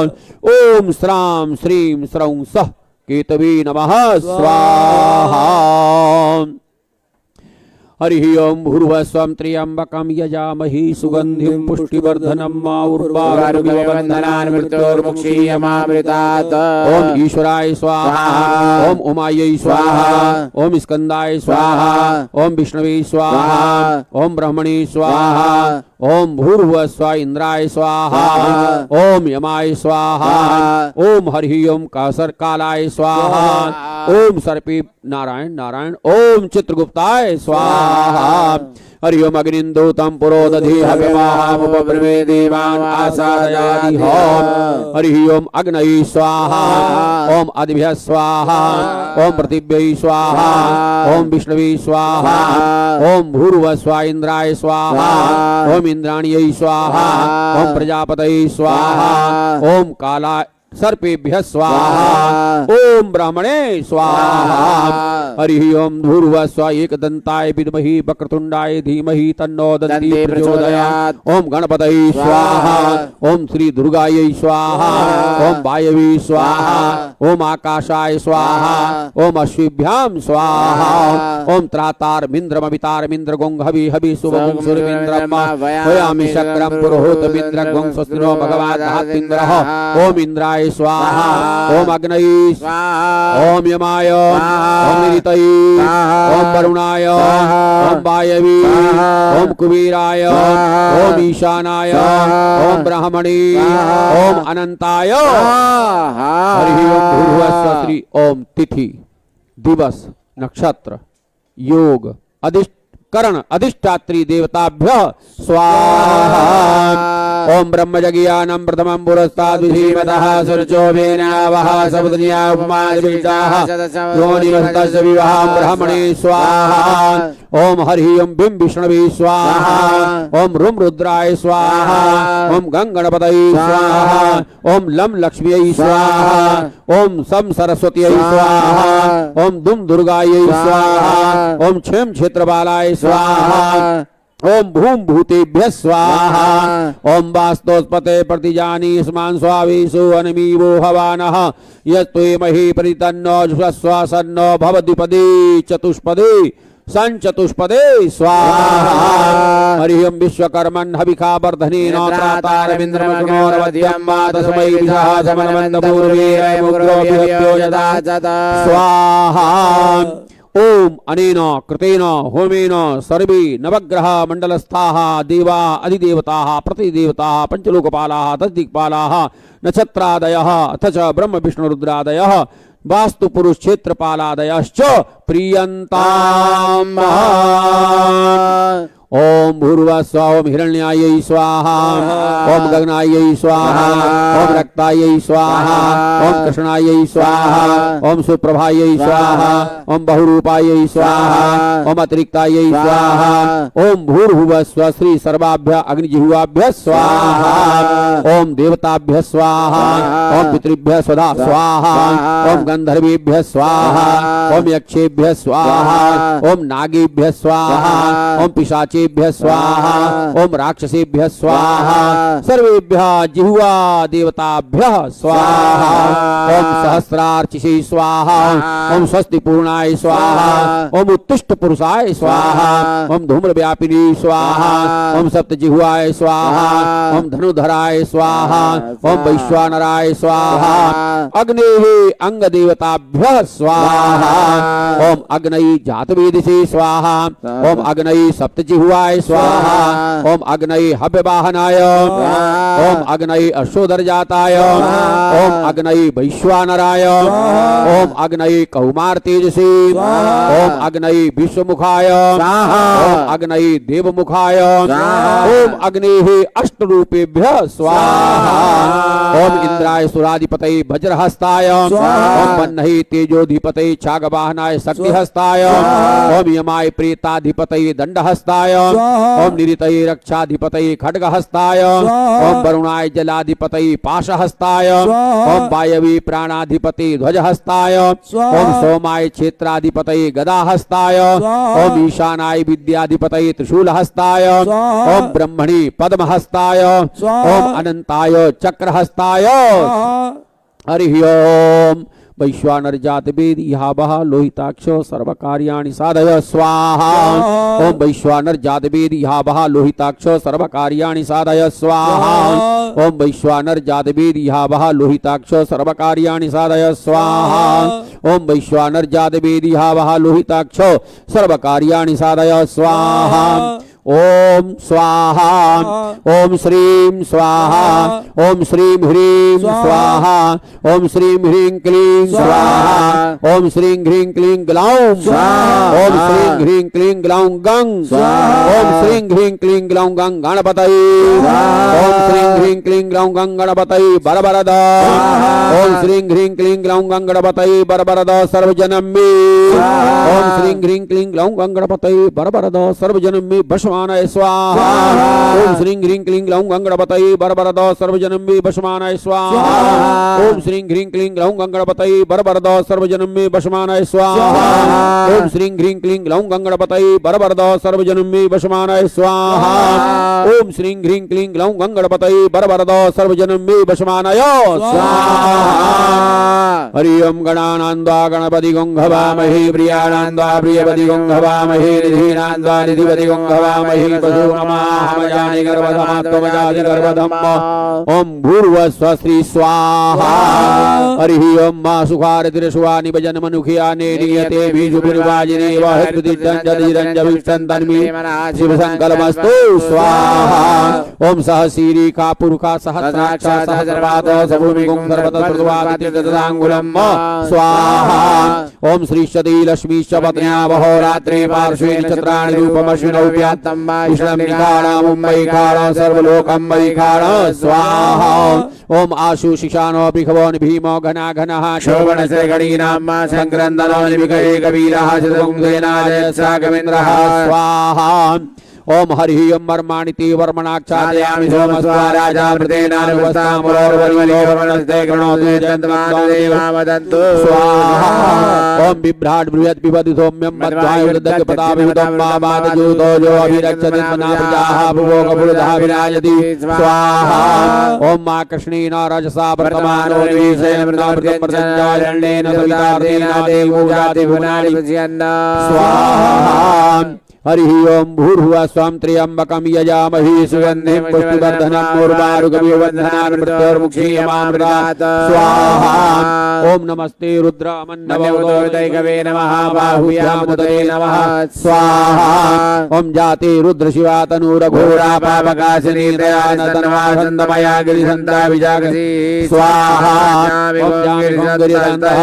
A: ओम श्रां श्रीं स्रौं सः केतवे नमः स्वाहा। हरि ओम भूर्भुवस्वं त्र्यंबकं यजामहे सुगंधिं पुष्टिवर्धनम् उर्वारुकवन्दनान् मृत्योर्मुक्षीयमामृतात्। ओम ईश्वराय स्वाहा। ओम उमायै स्वाहा। ओम स्कंदाय स्वाहा। ओम विष्णवे स्वाहा। ओम ब्रह्मणे स्वाहा। ओम भूर्भुवस्व इंद्राय स्वाहा। ओम यमाय स्वाहा। ओम हरि ओम कासर कालाय स्वाहा। ओम सर्पे नारायण नारायण। ओम चित्रगुप्ताय स्वाहा। हरि ओम अग्निन्दूतं पुरोदधि हव्यमामुपब्रवे देवान् आसादयादि होम। हरि ओम अग्नये स्वाहा। ओम अदिभ्यः स्वाहा। ओम पृथिव्यै स्वाहा। ओम विष्णवे स्वाहा। ओम भूर्भुवस्व इंद्राय स्वाहा। ओम इंद्राण्यै स्वाहा। ओम प्रजापतये स्वाहा। ओम काला सर्पेभ्यः स्वाहा। ओम ब्राह्मणे स्वाहा। हरि ओम भूर्भुवस्व एकदन्ताय विद्महे वक्रतुण्डाय धीमहि तन्नो दन्ती प्रचोदयात्। ओम गणपतये स्वाहा। ओम श्री दुर्गायै स्वाहा। ओम वायवे स्वाहा। ओम आकाशाय स्वाहा। ओम अश्विभ्यां स्वाहा। ओम त्रातारमिन्द्रमवितारमिन्द्र गोंघवि हवि सुभगुं सुरमिन्द्रम वयामि शक्रं पुरोहूतमिन्द्र गों स्वस्तिनो भगवान् धात्विन्द्रः। ओम इंद्राय स्वाहा। ओम अग्नये स्वाहा। ओम यमाय ओम निरितये ओम वरुणाय ओम वायवे ओम कुबेराय ओम ईशानाय ओम ब्राह्मणे ओम अनंताय। हरि ओम भूर्भुवस्व श्री। ओम तिथि दिवस नक्षत्र योग करण अधिष्ठात्री देवताभ्य स्वाहा। ओम ब्रह्मजज्ञानं प्रथमं पुरस्ताद् विधीमतः सुरचोभेनावः सपत्न्या उपमादिविष्टाः योनिवस्तस्य विवाहं ब्रह्मणे स्वाहा। ओम हरि ओम बिं विष्णवे स्वाहा। ओम रुं रुद्राय स्वाहा। ओम गं गणपतये स्वाहा। ओम लं लक्ष्म्यै स्वाहा। ओम सं सरस्वत्यै स्वाहा। ओम दुं दुर्गायै स्वाहा। ओम क्षें क्षेत्रपालाय स्वाहा। ओम भूम भूतेभ्यः स्वाहा। ओम वास्तोस्पते प्रतिजानी स्मान स्वावेशो अनमीवो हवानः यस्त्वेमहि परितन्नो जुषस्व सन्नो भवद्विपदे चतुष्पदे संचतुष्पदे स्वाहा। हरि ओम विश्वकर्मन् हविखा वर्धनेन त्रातारमिन्द्रमग्नोरवध्यं तस्मै विषः समनमन्दपूर्वे मुग्रोऽभिभ्यो यदा स्वाहा। ओम अनेन कृतेन होमेन सर्वे नवग्रह मंडलस्थाः देवा अधिदेवताः प्रतिदेवताः पंचलोकपालाः दशदिक्पालाः नक्षत्रादयः अथ च ब्रह्म विष्णु रुद्रादयः वास्तु पुरुष क्षेत्रपालादयश्च प्रियन्ताम्। ओम भूर्भुवः स्वः ओम हिरण्यायै स्वाहा ओम गगनायै स्वाहा ओम रक्तायै स्वाहा ओम कृष्णायै स्वाहा ओम सुप्रभायै स्वाहा ओम बहुरूपायै स्वाहा ओम अतिरिक्तायै स्वाहा ओम भूर्भुवः स्वः श्री सर्वाभ्यः अग्निजिह्वाभ्यः स्वाहा ओम देवताभ्यः स्वाहा ओम पितृभ्यः स्वधा स्वाहा ओम गंधर्वेभ्यः स्वाहा ओम यक्षेभ्यः स्वाहा ओम नागेभ्यः स्वाहा ओम पिशाचेभ्यः स्वाहा ओम राक्षसेभ्यः स्वाहा सर्वेभ्यः जिह्वा देवताभ्यः स्वाहा ओम सहस्रार्चिषे स्वाहा ओम स्वस्ति पूर्णाय स्वाहा ओम उत्तिष्ठ पुरुषाय स्वाहा ओम धूम्रव्यापिनी स्वाहा ओम सप्तजिह्वाय स्वाहा ओम धनुधराय स्वाहा ओम वैश्वानराय स्वाहा अग्नेः अंग देवताभ्यः स्वाहा ओम अग्नये जातवेदिसे स्वाहा ओम अग्नये सप्तजिह्वाय स्वाहा ओम अग्नये हव्यवाहनाय ओम अग्नये अश्वोदर जाताय ओम अग्नये वैश्वानराय ओम अग्नये कौमार तेजसे ओम अग्नये विश्वमुखाय ओम अग्नये देवमुखाय ओम अग्नेः अष्टरूपेभ्यः स्वाहा ओम इंद्राय सुराधिपतये वज्रहस्ताय ओम वह्नये तेजोधिपतये छागवाहनाय शक्तिहस्ताय ओम यमाय प्रेताधिपतये दंडहस्ताय ओम निरितये रक्षाधिपतये खड्गहस्ताय ओम वरुणाय जलाधिपतये पाशहस्ताय ओम वायवे प्राणाधिपतये ध्वजहस्ताय ओम सोमाय क्षेत्राधिपतये गदाहस्ताय ओम ईशानाय विद्याधिपतये त्रिशूलहस्ताय ओम ब्रह्मणि पद्महस्ताय ओम अनंताय चक्रहस्ताय हरि ओम वैश्वानर जात वेद इहावः लोहिताक्ष सर्वकार्याणि साधय स्वाहा ओम वैश्वानर जात वेद इहावः लोहिताक्ष सर्वकार्याणि साधय स्वाहा ओम वैश्वानर जात वेद इहावः लोहिताक्ष सर्वकार्याणि साधय स्वाहा ओम वैश्वानर जात वेद इहावः लोहिताक्ष सर्वकार्याणि साधय स्वाहा ओम स्वाहा ओम श्रीं स्वाहा ओम श्रीं ह्रीं स्वाहा ओम श्रीं ह्रीं क्लीं स्वाहा ओम श्रीं ह्रीं क्लीं ग्लौं स्वाहा ओम श्रीं ह्रीं क्लीं ग्लौं गं स्वाहा ओम श्रीं ह्रीं क्लीं ग्लौं गं गणपतये ओम श्रीं ह्रीं क्लीं ग्लौं गं गणपतये बरबरद ओम श्रीं ह्रीं क्लीं ग्लौं गं गणपतये बरबरद सर्वजनं मे ओम श्रीं ह्रीं क्लीं ग्लौं गं गणपतये बरबरद सर्वजनं मे भस्मानाय स्वाहा ओम श्रीं ह्रीं क्लीं ग्लौं गं गणपतये बरबरद सर्वजनं मे भस्मानाय स्वाहा ओम श्रीं ह्रीं क्लीं ग्लौं गं गणपतये बरबरद सर्वजनं मे भस्मानाय स्वाहा ओम श्रीं ह्रीं क्लीं ग्लौं गं गणपतये बरबरद सर्वजनं मे भस्मानाय स्वाहा ओम श्रीं ह्रीं क्लीं ग्लौं गं गणपतये बरबरद सर्वजनं मे भस्मानाय स्वाहा हरि ओम गणानान्वा गणपति गंघवामहे प्रियाणान्वा प्रियपति गंघवामहे निधीनान्वा निधिपति गंघवामहे पशुनमाहमजानि गर्भधमात्मजाति गर्भधम्म ओम भूर्भुवः स्वः श्री स्वाहा हरि ओम मा सुखारतिरसुवानि भजन मनुखियाने नियते बीजुपुरवाजिने वहृदिदंजदिरंजविष्टन्तन्मे शिव संकल्पस्तु स्वाहा ओम सहसीरीका पुरुखा सहस्राक्षा सहस्रपादो सभूमिगुं सर्वतस्रुवादित्यददाङ्गुलम् स्वाहा ओम श्री सती लक्ष्मी पत्न्या वहोरात्रे पार्श्वे नक्षत्राणि रूपमश्विनौ व्यात्तं विष्णुनिकाणा मुम्बईकाणा सर्वलोकं वैकाणा स्वाहा ओम आशु शिशानो बिखवो भीमो घना घनः शोभनसे गणीनां संक्रन्दनो निविकये कबीरः चतुर्मुखेनाजयत्सागमेन्द्रः स्वाहा ओम हरि ओम वर्माणि ते वर्मणाक्षादयामि सोमस्वा राजा प्रतेनानुवस्तामुरोर्वरिलोभवनस्ते गृणोतु चन्द्रमादेवावदन्तु स्वाहा ओम बिभ्राट् बृहत् पिबति सौम्यं मध्वायुर्दग्धपदाभिमुतं मामादजूतो जो अभिरक्षति मना प्रजाः भुवोगपुरुधः विराजति स्वाहा ओम मा कृष्णेन रजसा वर्तमानो निवेशेन मृतमृतमृतञ्जारण्येन सवितार्तेन देवोजाति भुवनानि विजयन्ना स्वाहा हरि ओम भूर्भुवः स्वं त्र्यंबकं यजामहे सुगन्धिं पुष्टिवर्धनम् उर्वारुकमिव बन्धनान् मृत्योर्मुक्षीयमामृतात् स्वाहा ओम नमस्ते रुद्रामन्नवोदयकवे नमः बाहुयामुदये नमः स्वाहा ओम जाते रुद्र शिवा तनूरघोरा पापकाशिनी दयानतनवासन्दमया गिरिसन्ता विजागसी स्वाहा ओम जामिगंगरिदन्तः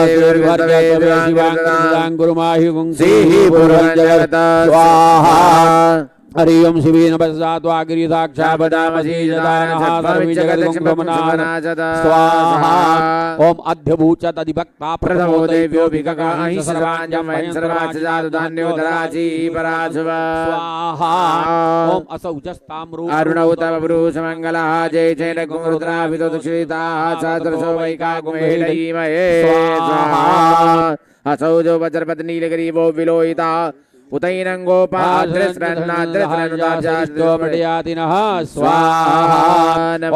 A: शिवाङ्गुरुमाहि गुंसीः पूर्वं जगत् स्वाहा हरि ओम शिवे नमस्सात्वा गिरिसाक्षापदामसी जदानः सर्वजगद्गुंभमनाः स्वाहा ओम अध्यभूचत अधिभक्ता प्रथमो देव्यो विगगाहि सर्वाञ्जं वयं सर्वाचारुधान्योदराची पराशुवा स्वाहा ओम असौजस्ताम्रो
B: अरुणौतवपुरुषमङ्गलः जय जय गुरुद्रा विदुषिताः सदृशो वैका गुमेलयीमहे स्वाहा असौजो वज्रपद नीलग्रीवो विलोहिता उतैनङ्गोपाद्रस्रन्नाद्रस्रन्नुतार्जाष्टोपटयातिनः स्वाहा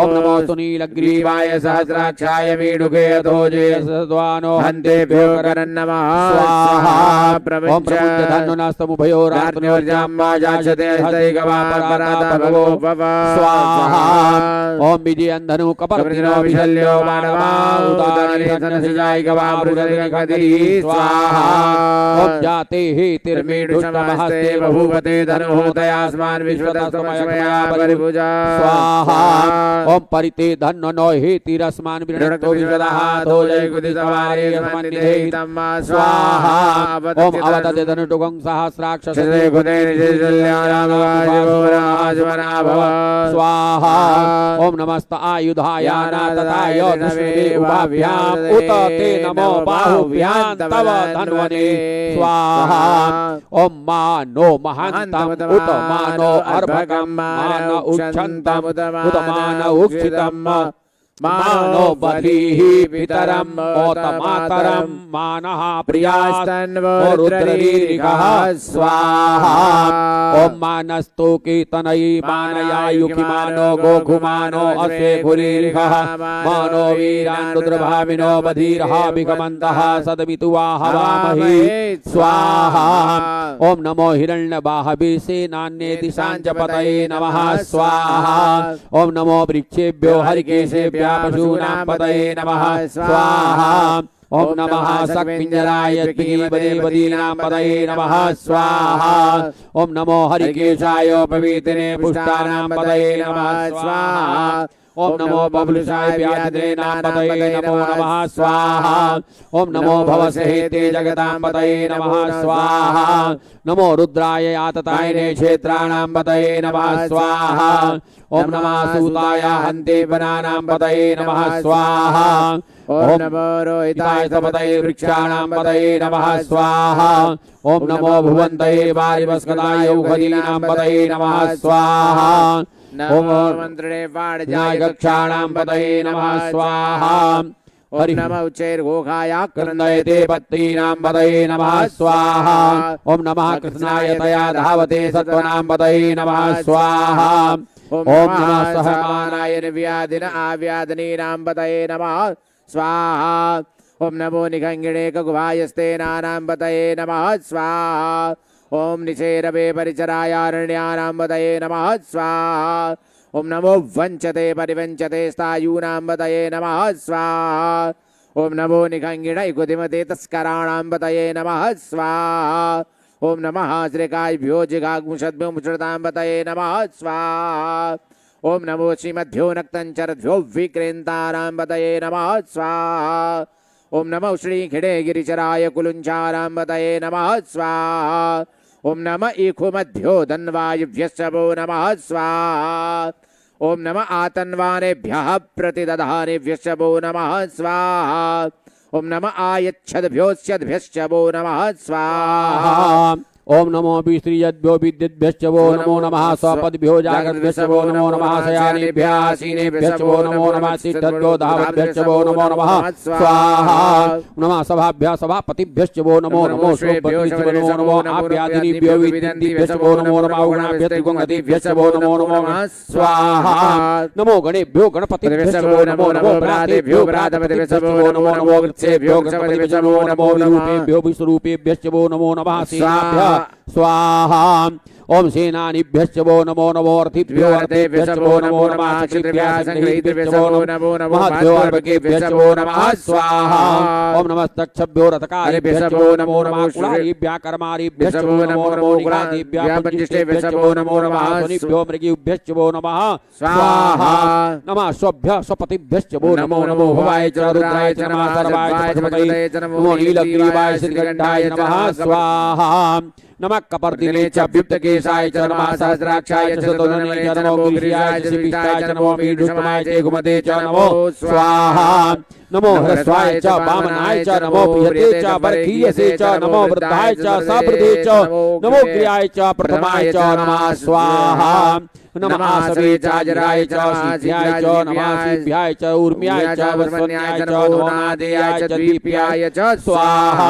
B: ओम नमो सुनीलग्रीवाय सहस्राक्षाय मीडुके अधोजे सद्वानो हन्तेभ्यो करन्नमः स्वाहा ओम प्रमुञ्चधन्नुनास्तमुभयोरात्मयोर्जाम्माजाक्षते हस्तैकवापराता भवो भव स्वाहा ओम विजयन्धनु कपर्दिनो विशल्यो मानवा उदारे धनसिजायिकवामृतनिखदिः स्वाहा ओम जाते हे तिर्मीडु नमस्ते बभूवते धनुहोतयास्मान् विश्वतस्तमया परिभुजा स्वाहा ओम परिते धन्नो नो हे तिरस्मान् विनक्तो विश्वदः धोजय कुदितवारे अस्मन्निधेहितं स्वाहा ओम अवदते धनुटुकं सहस्राक्षसे कुदे निजल्यारामवाजवराजवना भव स्वाहा ओम नमस्त आयुधायाना तथाय उभाभ्याम् उत ते नमो बाहुभ्याम् तव धन्वने स्वाहा ओम मानो महान्तं उत मानो अर्भकं मान उक्षन्तं उत मान उक्षितं मानो बलिः पितरम् ओत मातरं मानः प्रियास्तन्वो रुद्ररीरिकः स्वाहा ओम मानस्तु कीर्तनयी मानयायुखि मानो गोघुमानो अस्वे खुरीरिकः मानो वीरान् रुद्रभाविनो बधीरः विगमन्तः सदमितुवा हवामहि स्वाहा ओम नमो हिरण्यबाहवे सेनान्ये दिशाञ्चपतये नमः स्वाहा ओम नमो वृक्षेभ्यो हरिकेशेभ्यः पशूनां पतये नमः स्वाहा ओम नमः सक्पिञ्जराय द्विपदीनां पतये नमः स्वाहा ओम नमो हरिकेशाय पवित्रे पुष्टानां पतये नमः स्वाहा ओम नमो बबलुषाय व्याधिनां पतये नमो नमः स्वाहा ओम नमो भवसहेते जगतां पतये नमः स्वाहा नमो रुद्राय याततायने क्षेत्राणां पतये नमः स्वाहा ओम नमः सूताय हन्ते वनानां पतये नमः स्वाहा ओम नमो रोहिताय पतये वृक्षाणां पतये नमः स्वाहा ओम नमो भुवन्तये वारिवस्कदाय उखदीनां पतये नमः स्वाहा ओम मंत्रिणे वाणिज्याय कक्षाणां पतये नमः स्वाहा ओम नमः उच्चैर्घोषाय क्रन्दयते पत्नीनां पतये नमः स्वाहा ओम नमः कृष्णाय तया धावते सत्त्वनां पतये नमः स्वाहा ओम नमः सहमानाय निर्व्याधिन आव्याधिनीनां पतये नमः स्वाहा ओम नमो निखङ्गिणे कगुभायस्तेनानां पतये नमः स्वाहा ओम निशेरवे परिचरायारण्यानां पतये नमः स्वाहा ओम नमो वंचते परिवंचते स्थायूनां पतये नमः स्वाहा ओम नमो निखङ्गिणै कुतिमते तस्कराणां पतये नमः स्वाहा ओम नमः श्रीकायभ्यो जिगाग्मुषद्भ्यो मुषृतां पतये नमः स्वाहा ओम नमो श्रीमद्भ्यो नक्तञ्चरद्भ्यो विक्रेन्तानां पतये नमः स्वाहा ओम नमः श्री खिड़े गिरिचराय कुलुञ्चानां पतये नमः स्वाहा ओम नमः इखुमध्यो धन्वायुभ्यश्चवो नमः स्वाहा ओम नमः आतन्वानेभ्यः प्रतिदधानेभ्यश्चवो नमः स्वाहा ओम नमः आयच्छद्भ्योश्चद्भ्यश्चवो नमः स्वाहा ओम नमो विश्रियद्भ्यो विद्युद्भ्यश्च वो नमो नमः स्वपद्भ्यो जागद्भ्यश्च वो नमो नमः शयानेभ्यः आसीनेभ्यश्च वो नमो नमः सिद्धद्भ्यो धावद्भ्यश्च वो नमो नमः स्वाहा नमः सभाभ्यः सभापतिभ्यश्च वो नमो नमो श्रोभ्यश्च वो नमो आभ्यादिनीभ्यो विद्यन्तिभ्यश्च वो नमो नमः उगणाभ्यः त्रिगुणगतिभ्यश्च वो नमो नमः स्वाहा नमो गणेभ्यो गणपतिभ्यश्च वो नमो नमो भ्रातेभ्यो भ्रातपतिभ्यश्च वो नमो नमो वृक्षेभ्यो वृक्षपतिभ्यश्च वो नमो विरूपेभ्यो विश्वरूपेभ्यश्च वो नमो नमः सेनाभ्यः स्वाहा ओम सेनानिभ्यश्च वो नमो नमो अर्थिभ्यो अर्तेभ्यश्च वो नमो नमः क्षत्रिभ्यः संगृहीतभ्यश्च वो नमो नमः महद्भ्योर्भकेभ्यश्च वो नमः स्वाहा ओम नमस्तक्षभ्यो रथकारिभ्यश्च वो नमो नमः कुलारिभ्यः कर्मारिभ्यश्च वो नमो नमो निगादिभ्यः पंचष्टेभ्यश्च वो नमो नमः स्वनिभ्यो मृगीभ्यश्च वो नमः स्वाहा नमः स्वभ्यः स्वपतिभ्यश्च वो नमो नमो भवाय च रुद्राय च नमः सर्वाय च पशुपतये च नमो नीलग्रीवाय श्रीकण्ठाय नमः स्वाहा
A: नमः कपर्दिने च व्युक्तकेशाय च नमः सहस्राक्षाय च शतोदने च नमो गिरिशाय च शिपिष्टाय च नमो मीढुष्टमाय च गुमते च नमो स्वाहा नमो ह्रस्वाय च वामनाय च नमो प्रियते च बरखीयसे च नमो वृद्धाय च सवृद्धे च नमो क्रियाय च प्रथमाय च नमः स्वाहा नमः आसवे च अजराय च सिद्ध्याय च नमः सिद्ध्याय च ऊर्म्याय च वस्वन्याय च नमो नादेयाय च दीप्याय च स्वाहा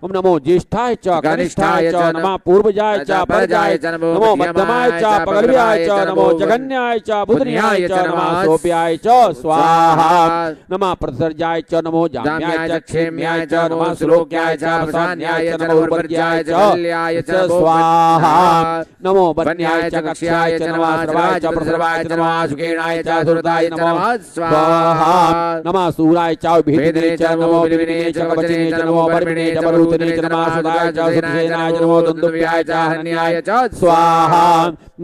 A: ओम नमो ज्येष्ठाय च कनिष्ठाय च नमः पूर्वजाय च परजाय च नमो मध्यमाय च पगर्व्याय च नमो जगन्याय च बुधन्याय च नमः सोप्याय च स्वाहा नमः प्रसर्जाय च नमो जाम्याय च क्षेम्याय च नमः श्लोक्याय च प्रसान्याय च नमो वर्ज्याय च बल्याय च स्वाहा नमो वन्याय च कक्ष्याय च नमः सर्वाय च प्रसर्वाय च नमः सुखेनाय च सुरताय नमः स्वाहा नमः सूराय च भेदने च नमो विविने च कवचने च नमो वर्मिणे च बरूतने च नमः सुदाय च सुरसेनाय च नमो दंदुव्याय च हन्याय च स्वाहा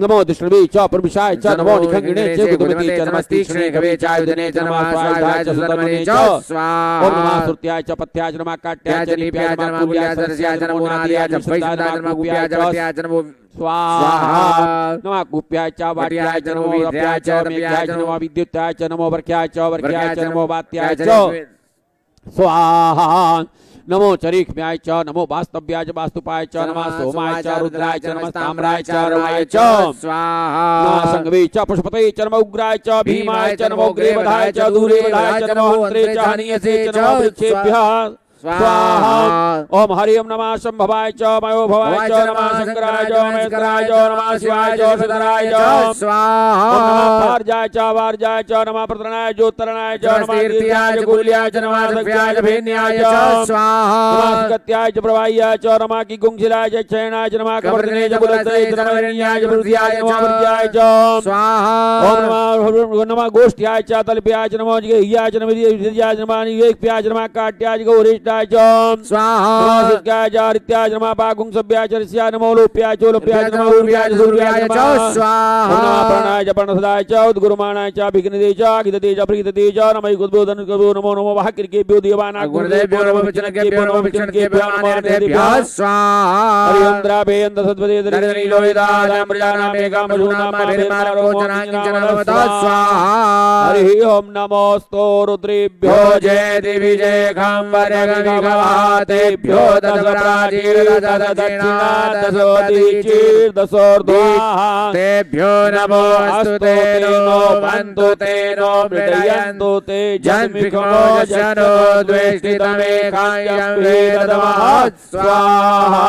A: नमो दुष्टवे च प्रविशाय च नमो निखंगिने च गुदुमते च नमस्तीक्ष्णे गवे च आयुधने च नमः स्वाहाय च सुतर्मणे च स्वाहा ओम नमः सुरत्याय च पथ्याय च नमः काट्याय च नीप्याय च नमः कुल्याय च सरस्याय च नमो नादियाय च वैष्णवाय च नमः गुप्याय च वत्याय च नमो स्वाहा नमः गुप्याय च वाट्याय च नमो रप्याय च रम्याय च नमो विद्युताय च नमो वर्ख्याय च वर्ख्याय च नमो वात्याय च स्वाहा नमो चरीख्म्याय च नमो वास्तव्याय च वास्तुपाय च नमः सोमाय च रुद्राय च नमः ताम्राय च रवाय च स्वाहा नमः संगवे च पुष्पते च नमः उग्राय च भीमाय च नमो ग्रेवधाय च दूरेवधाय च नमो हन्त्रे च हनीयसे च नमः वृक्षेभ्यः स्वाहा ओम हरि ओम नमः शंभवाय च मयो भवाय च नमः शंकराय च महेश्वराय च नमः शिवाय च शतराय च स्वाहा ओम नमः पार्जाय च वार्जाय च नमः प्रतरणाय ज्योतिरणाय च नमः तीर्थ्याय च कुल्याय च नमः सख्याय च भेन्याय च स्वाहा नमः गत्याय च प्रवाह्याय च नमः की गुंशिलाय च क्षयणाय च नमः कवर्धने च बुलत्सय च नमः हिरण्याय च वृद्ध्याय च नमः वर्ज्याय च स्वाहा ओम नमः गोष्ठ्याय च तल्प्याय च नमः जिह्याय च नमः विद्याय च नमः निवेक्प्याय च नमः काट्याय च गौरेश स्वाहा रित्याय नमः पागुं सभ्याय च रस्याय नमो लोप्याय च लोप्याय च नमः उर्व्याय च सूर्याय च स्वाहा नमः प्राणाय च प्रणसदाय च उद्गुरुमाणाय च विघ्नदे च गिदते च प्रीतते च नमः गुद्बोधन करो नमो नमो वाहकृकेभ्यो देवानां गुरुदेभ्यो नमः विचनकेभ्यो नमः विचनकेभ्यो नमः देभ्यः स्वाहा हरि ओम द्राभे अंध सद्वदे दरिद्री लोहिताय अमृतानां मेघां मधुनां महिमारोचनां किंचनमतः स्वाहा हरि ओम नमोस्तु रुद्रेभ्यो जय देवी जय खांवरे तेभ्यो दशराजीर्दशदक्षिणा दशोदीचीर् दशोर्ध्वाः तेभ्यो नमो अस्तु ते नो वन्तु ते नो मृडयन्तु ते जन्मिको जनो द्वेष्टितमेकायं वेदतमः स्वाहा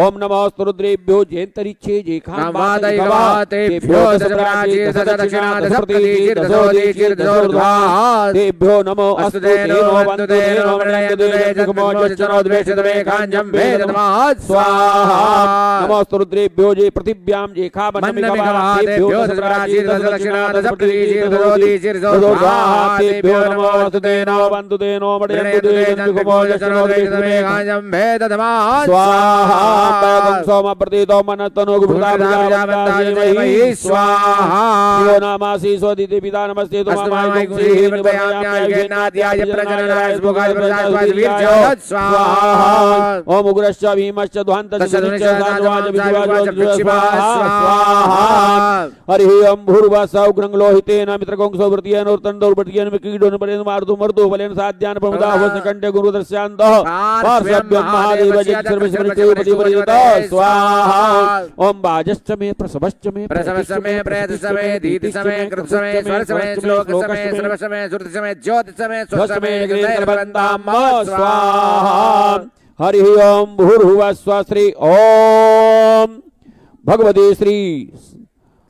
A: ओम नमोस्तु रुद्रेभ्यो जयन्तरिक्षे जेखांवादयिगवातेभ्यो दशराजीर्दशदक्षिणा दशप्रतीचीर् दशोदीचीर् दशोर्ध्वाः तेभ्यो नमो अस्तु ते नो वन्तु ते नो नमोस्तु रुद्रेभ्यो जे पृथिव्यां जेखाबन्नमिगवातेभ्यो तेभ्यो नमोस्तु ते नो वन्तु ते नो मृडयन्तु ते जन्मिको जनो द्वेष्टितमेकायं वेदतमः स्वाहा सोम प्रतीतो मनस्तनो गुरुदावि स्वाहा यो नामासि स्वदिति पिता नमस्ते तुमाय गुंसी नाद्याय प्रचरणाय भोगाय प्रजाय वीर्यो स्वाहा ओम उग्रश्च भीमश्च ध्वान्तश्च दानवाज विद्वाज स्वाहा हरि ओम भूर्वः उग्रं लोहितेन मित्रगोंसो वृत्तेन उर्तन्दौर्भट्येन कीडोन परेन मारुतो मर्दो बलेन साध्यान प्रमदाः सकण्ठे गुरुदर्शयान्तः पार्श्वभ्यं महादेव जगत्सर्वश्रेष्ठोपतिपरित स्वाहा ओम बाजश्च मे प्रसवश्च मे प्रेतश्च मे दीतिश्च मे कृतश्च मे स्वरश्च मे श्लोकश्च मे सर्वश्च मे श्रुतिश्च मे ज्योतिश्च मे स्वश्च मे स्वाहा हरि ओम भूर्भुवः स्वः श्री ओम भगवते श्री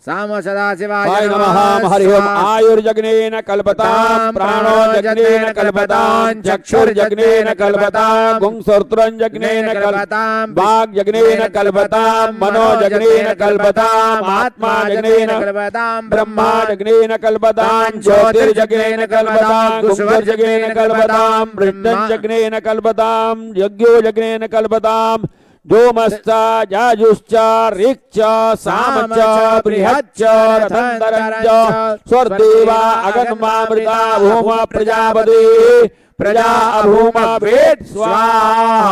B: साम सदाशिवाय
A: नमः हरि ओम आयुर्जग्नेन कल्पतां प्राणो जग्नेन कल्पतां चक्षुर्जग्नेन कल्पतां गुंसोर्त्रं जग्नेन कल्पतां वाग् जग्नेन कल्पतां मनो जग्नेन कल्पतां आत्मा जग्नेन कल्पतां ब्रह्मा जग्नेन कल्पतां ज्योतिर्जग्नेन कल्पतां कुशवर्जग्नेन कल्पतां वृद्धं जग्नेन कल्पतां यज्ञो जग्नेन कल्पतां डोमश्चा जाजुश्चा ऋक्च सामच बृहच्च रथंतरंच स्वर्देवा अगन्मामृता भूम प्रजापति
B: प्रजा अभूम वेद स्वाहा।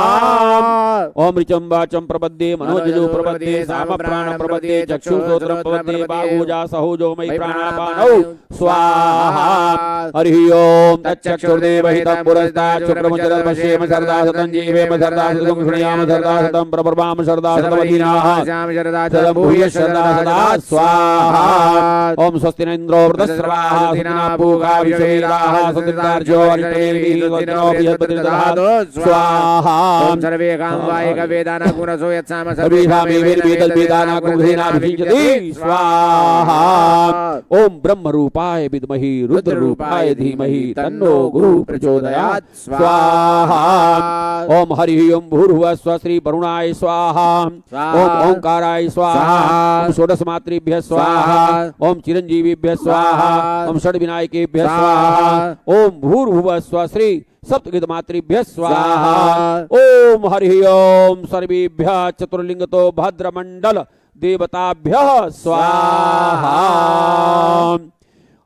A: ओम ऋचम वाचम प्रपद्ये मनोजो प्रपद्ये साम प्राण प्रपद्ये चक्षुश्रोत्रम प्रपद्ये बाहुजा सहोजो मयि प्राणापानौ स्वाहा। हरि ओम तच्चक्षुर्देवहितं पुरस्तात् शुक्रमुचरत् पश्येम सर्दा शतं जीवेम सर्दा शतं शृणुयाम सर्दा शतं प्रब्रह्माम सर्दा शतमदीनाः शतं भूयः सर्दा सदा स्वाहा। ओम स्वस्ति न इन्द्रो वृद्धश्रवाः सुदिना पूगा विश्वेदाः सुदितार्जो अरिष्टनेमिः वज्रो बृहस्पतिर्दधातु स्वाहा।
B: ओम सर्वे कामवायिक वेदाना गुणसो यत्साम
A: सर्वेषामे वेदवेदल्वेदाना गुणधेनाभिषिञ्चति स्वाहा। ओम ब्रह्म रूपाय विद्महि रुद्र रूपाय धीमहि तन्नो गुरु प्रचोदयात् स्वाहा। ओम हरि ओम भूर्भुवः स्वः श्री वरुणाय स्वाहा। ओम ओंकाराय स्वाहा। ओम षोडश मातृभ्यः स्वाहा। ओम चिरंजीवीभ्यः स्वाहा। ओम षड् विनायकेभ्यः स्वाहा। ओम भूर्भुवः स्वः श्री सप्तविध मातृभ्यः स्वाहा। ओम हरि ओम सर्वेभ्यः चतुर्लिंगतो भद्रमंडल देवताभ्यः स्वाहा।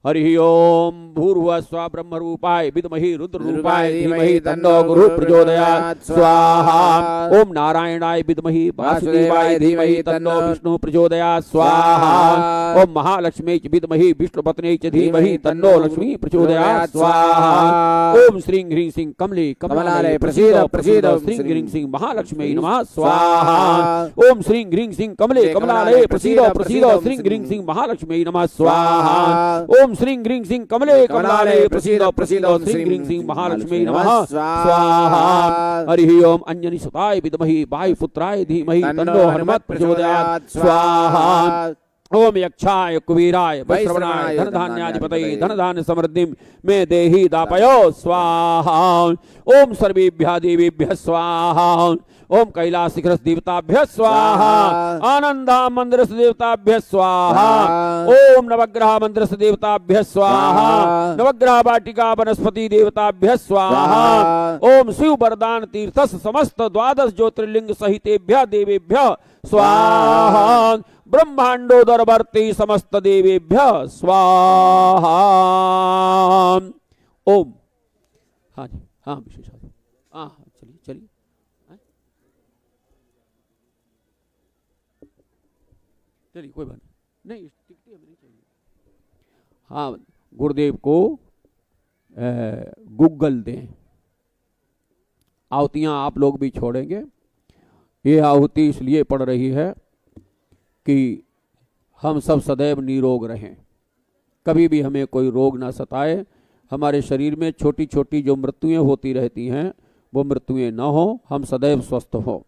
A: हरि ओम भूर्भुवः स्वः ब्रह्म रूपाय विद्महि रुद्र रूपाय धीमहि तन्नो गुरु प्रचोदयात् स्वाहा। ओम नारायणाय विद्महि वासुदेवाय धीमहि तन्नो विष्णु प्रचोदयात् स्वाहा। ओम महालक्ष्मी विद्महि विष्णुपत्नी च धीमहि तन्नो लक्ष्मी प्रचोदयात् स्वाहा। ओम श्रीं ह्रीं सिंह कमले कमलालय प्रसीद प्रसीद श्रीं ह्रीं सिंह महालक्ष्मी नमः स्वाहा। ओम श्रीं ह्रीं सिंह कमले कमलालय प्रसीद प्रसीद श्रीं ह्रीं सिंह महालक्ष्मी नमः स्वाहा। ओम श्रीं ह्रीं सिंह कमले कमलालय प्रसीद प्रसीद श्रीं ह्रीं सिंह महालक्ष्मी नमः स्वाहा। हरि ओम अंजनी सुताय विद्महि वायुपुत्राय धीमहि तन्नो हनुमत् प्रचोदयात् स्वाहा। ओम यक्षाय कुबेराय वैश्रवणाय धन धान्याधिपतये धन धान्य समृद्धिं मे देहि दापयो स्वाहा। ओम सर्वेभ्यः देवेभ्यः स्वाहा। ओम कैलास शिखर देवताभ्यः स्वाहा। आनंदा मंदिर देवताभ्यः स्वाहा। ओम नवग्रह मंदिर देवताभ्यः स्वाहा। नवग्रह वाटिका वनस्पति देवताभ्यः स्वाहा। ओम शिव वरदान तीर्थ समस्त द्वादश ज्योतिर्लिंग सहितेभ्यः देवेभ्यः स्वाहा। ब्रह्मांडोदरवर्ती समस्त देवेभ्यः स्वाहा। ओम हाँ जी हाँ विशेष हाँ चलिए चलिए चलिए कोई बात नहीं टिकटी हमें नहीं चाहिए। हाँ गुरुदेव को गूगल दें। आहुतियाँ आप लोग भी छोड़ेंगे। ये आहुति इसलिए पड़ रही है कि हम सब सदैव निरोग रहें, कभी भी हमें कोई रोग ना सताए। हमारे शरीर में छोटी छोटी जो मृत्युएं होती रहती हैं वो मृत्युएं न हो, हम सदैव स्वस्थ हो।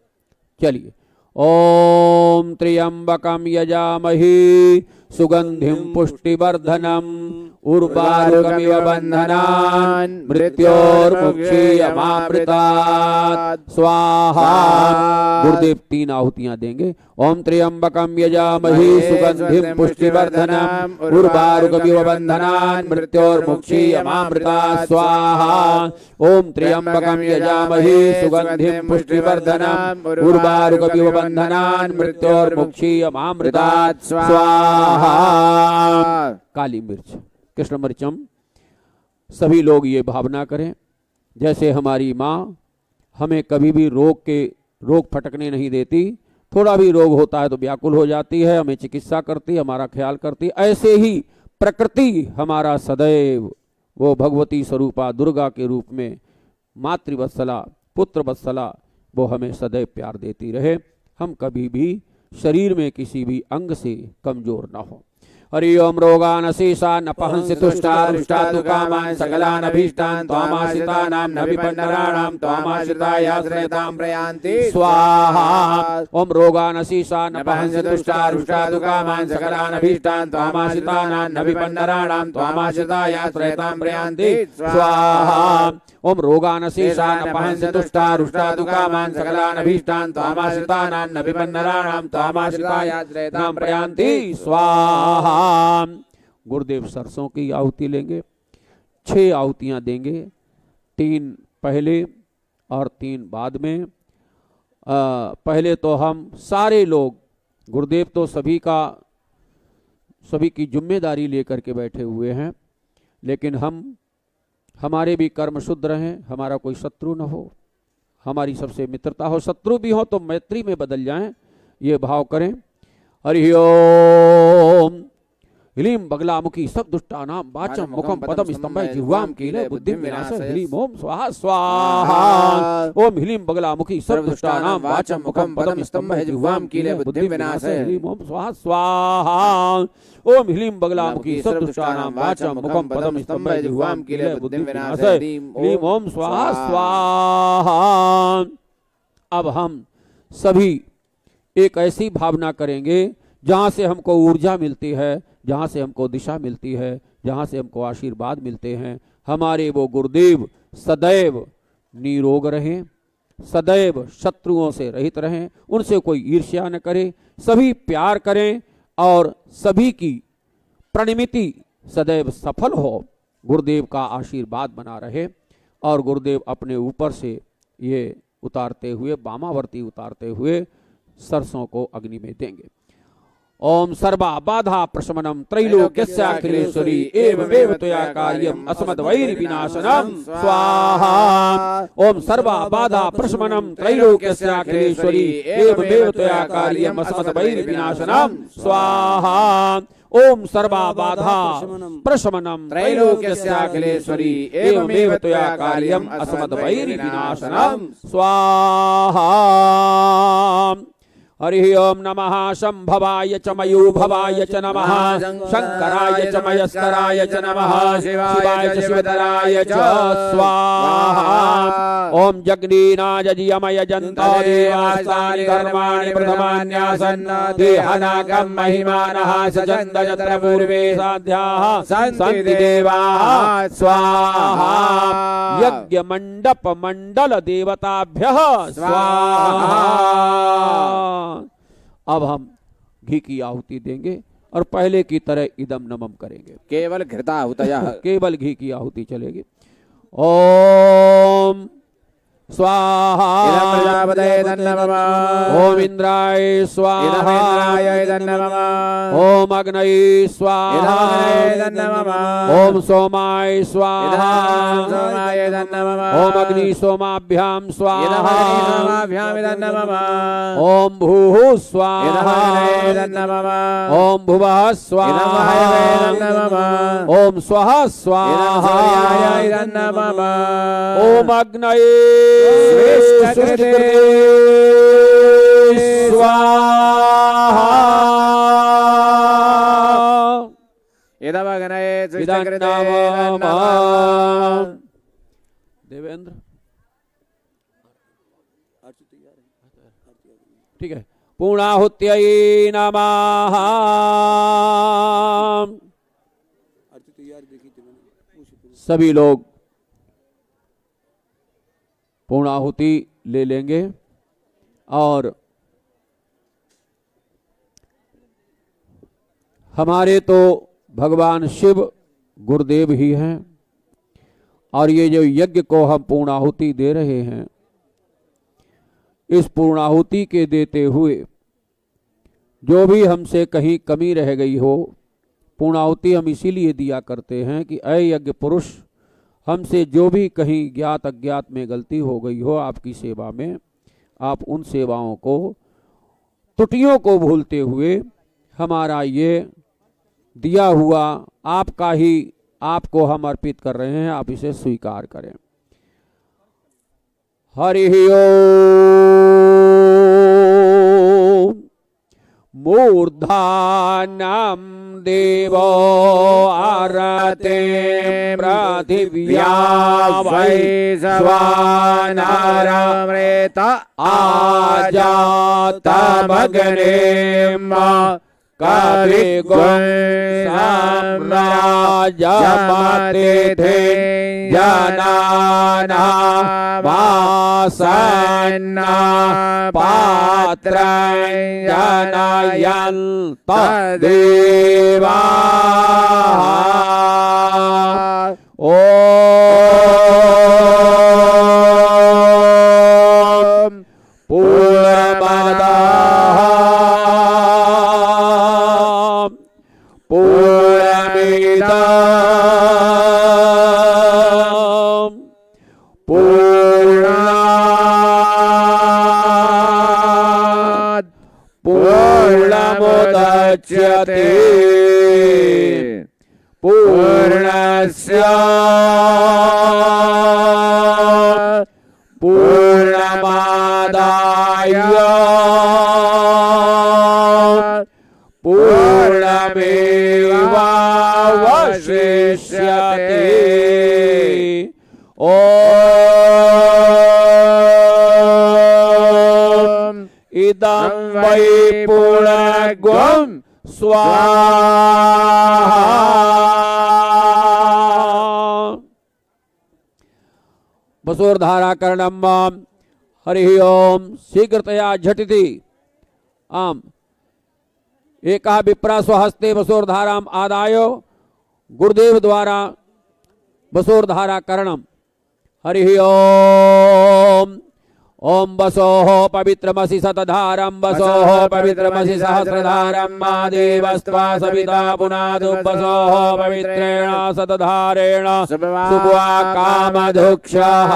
A: चलिए ओम त्र्यंबकम यजामहे सुगंधिं पुष्टिवर्धनम् उर्वारुकमिव बन्धनान् मृत्योर्मुक्षीयमामृतात् स्वाहा। गुरुदेव 3 आहुतियां देंगे। ओम त्र्यंबकम यजामहे सुगंधिं पुष्टिवर्धनम् उर्वारुकमिव बन्धनान् मृत्योर्मुक्षीयमामृतात् स्वाहा। ओम त्र्यंबकम यजामहे सुगंधिं पुष्टिवर्धनम् उर्वारुकमिव बन्धनान् मृत्योर्मुक्षीयमामृतात् स्वाहा। काली मिर्च कृष्ण मृचम सभी लोग ये भावना करें जैसे हमारी माँ हमें कभी भी रोग फटकने नहीं देती। थोड़ा भी रोग होता है तो व्याकुल हो जाती है, हमें चिकित्सा करती, हमारा ख्याल करती। ऐसे ही प्रकृति हमारा सदैव वो भगवती स्वरूपा दुर्गा के रूप में मातृवत्सला पुत्र वत्सला वो हमें सदैव प्यार देती रहे। हम कभी भी शरीर में किसी भी अंग से कमजोर न हो। हरि ओम रोगान शेषान् अपहंसि तुष्टारुष्टातु कामान् सकलान् अभीष्टान् त्वामाश्रितानां न विपन्नराणां त्वामाश्रितायाश्रयतां प्रयान्ति स्वाहा। ओम रोगान शेषान् अपहंसि तुष्टारुष्टातु कामान् सकलान् अभीष्टान् त्वामाश्रितानां न विपन्नराणां त्वामाश्रितायाश्रयतां प्रयान्ति स्वाहा। ओम रोगान शेषान् अपहंसि तुष्टारुष्टातु कामान् सकलान् अभीष्टान् त्वामाश्रितानां न विपन्नराणां त्वामाश्रितायाश्रयतां प्रयान्ति स्वाहा। गुरुदेव सरसों की आहुति लेंगे। 6 आहुतियां देंगे, 3 पहले और 3 बाद में। पहले तो हम सारे लोग, गुरुदेव तो सभी की जिम्मेदारी लेकर के बैठे हुए हैं, लेकिन हम हमारे भी कर्म शुद्ध रहें, हमारा कोई शत्रु न हो, हमारी सबसे मित्रता हो, शत्रु भी हो तो मैत्री में बदल जाएं, ये भाव करें। हरि ओम। ह्रीं बगलामुखी सद्दुष्टानां वाचं मुखं पदं स्तंभः जिह्वां कीले बुद्धिं विनाशय ह्रीं ओम स्वाहा स्वाहा। ओम ह्रीं बगलामुखी सद्दुष्टानां वाचं मुखं पदं स्तंभः जिह्वां कीले बुद्धिं विनाशय ह्रीं ओम स्वाहा स्वाहा। ओम ह्रीं बगलामुखी सद्दुष्टानां वाचं मुखं पदं स्तंभः जिह्वां कीले बुद्धिं विनाशय ह्रीं ओम स्वाहा स्वाहा। अब हम सभी एक ऐसी भावना करेंगे जहां से हमको ऊर्जा मिलती है, जहां से हमको दिशा मिलती है, जहां से हमको आशीर्वाद मिलते हैं। हमारे वो गुरुदेव सदैव निरोग रहें, सदैव शत्रुओं से रहित रहें, उनसे कोई ईर्ष्या न करे, सभी प्यार करें और सभी की प्रणमिति सदैव सफल हो। गुरुदेव का आशीर्वाद बना रहे और गुरुदेव अपने ऊपर से ये उतारते हुए, वामावर्ती उतारते हुए सरसों को अग्नि में देंगे। ओम सर्वा बाधा प्रशमनम त्रैलोक्यस्याखिलेश्वरी एवमेव त्वया कार्यम अस्मद्वैरि विनाशनम स्वाहा। ओम सर्वा बाधा प्रशमनम त्रैलोक्यस्याखिलेश्वरी एवमेव त्वया कार्यम अस्मद्वैरि विनाशनम स्वाहा। ओम सर्वा बाधा प्रशमनम त्रैलोक्यस्याखिलेश्वरी एवमेव त्वया कार्यम अस्मद्वैरि विनाशनम स्वाहा। हरि ओम नमः शंभवाय च मयूभवाय च नमः, शंकराय च मयस्कराय च नमः, शिवाय च शिवधराय च स्वाहा। ओम जगदीनाजयमय जन्तो देवास्तानि कर्माणि प्रथमान्यासन् देहनागं महिमानः सजन्त यत्र पूर्वे साध्याः सन्ति देवाः स्वाहा। यज्ञ मंडप मंडल देवताभ्यः स्वाहा। अब हम घी की आहुति देंगे और पहले की तरह इदम नमम करेंगे,
B: केवल घृताहुतयः,
A: केवल घी की आहुति चलेगी। ओम स्वाहा।
B: इदं प्रजापतये तन्नमः।
A: ओम इंद्राय स्वाहा।
B: इदमिन्द्राय तन्नमः।
A: ओम अग्नये स्वाहा।
B: इदमग्नये तन्नमः।
A: ओम सोमाय स्वाहा।
B: इदं सोमाय तन्नमः।
A: ओम अग्नि सोमाभ्यां स्वाहा।
B: इदमग्निसोमाभ्यां तन्नमः।
A: ओम भूः स्वाहा।
B: इदमग्नये तन्नमः।
A: ओम भुवः स्वाहा।
B: इदमवायवे तन्नमः।
A: ओम स्वः स्वाहा।
B: सूर्याय तन्नमः।
A: ओम अग्नये
B: श्रेष्ठकृते
A: स्वाहा।
B: इदमग्नये श्रेष्ठकृते
A: नमः।
B: तन्नमः।
A: देवेंद्र ठीक है। पूर्णाहुत्यै नमः। सभी लोग पूर्णाहुति ले लेंगे और हमारे तो भगवान शिव गुरुदेव ही हैं और ये जो यज्ञ को हम पूर्णाहुति दे रहे हैं, इस पूर्णाहुति के देते हुए जो भी हमसे कहीं कमी रह गई हो, पूर्णाहुति हम इसीलिए दिया करते हैं कि ऐ यज्ञ पुरुष, हमसे जो भी कहीं ज्ञात अज्ञात में गलती हो गई हो आपकी सेवा में, आप उन सेवाओं को, त्रुटियों को भूलते हुए हमारा ये दिया हुआ आपका ही, आपको हम अर्पित कर रहे हैं, आप इसे स्वीकार करें। हरि ओम। मूर्धानम देवो आरते पृथिव्या वैश्वानरमृत आजातमग्निम् कविगुण सम्राजमतिथे जनानामासन्ना पात्रं जनयन्त देवाः। ओम पूर्णमदः पूर्णमिदम्
B: मुच्यते पूर्णस्य पूर्णमादाय पूर्णमेवावशिष्यते। ओम इदं वै पूर्णगुं स्वाहा। बसोर्धाराकरणं हरि ओम शीघ्रतया झटिति आम एका विप्रा स्वहस्ते बसोर्धाराम आदाय गुरुदेव द्वारा बसोर्धाराकरणम। हरि ओम ओम वसोः पवित्रमसि शतधारं वसोः पवित्रमसि सहस्रधारं मा देवस्त्वा सविता पुनादु वसोः पवित्रेण शतधारेण शुभवा कामधुक्षः।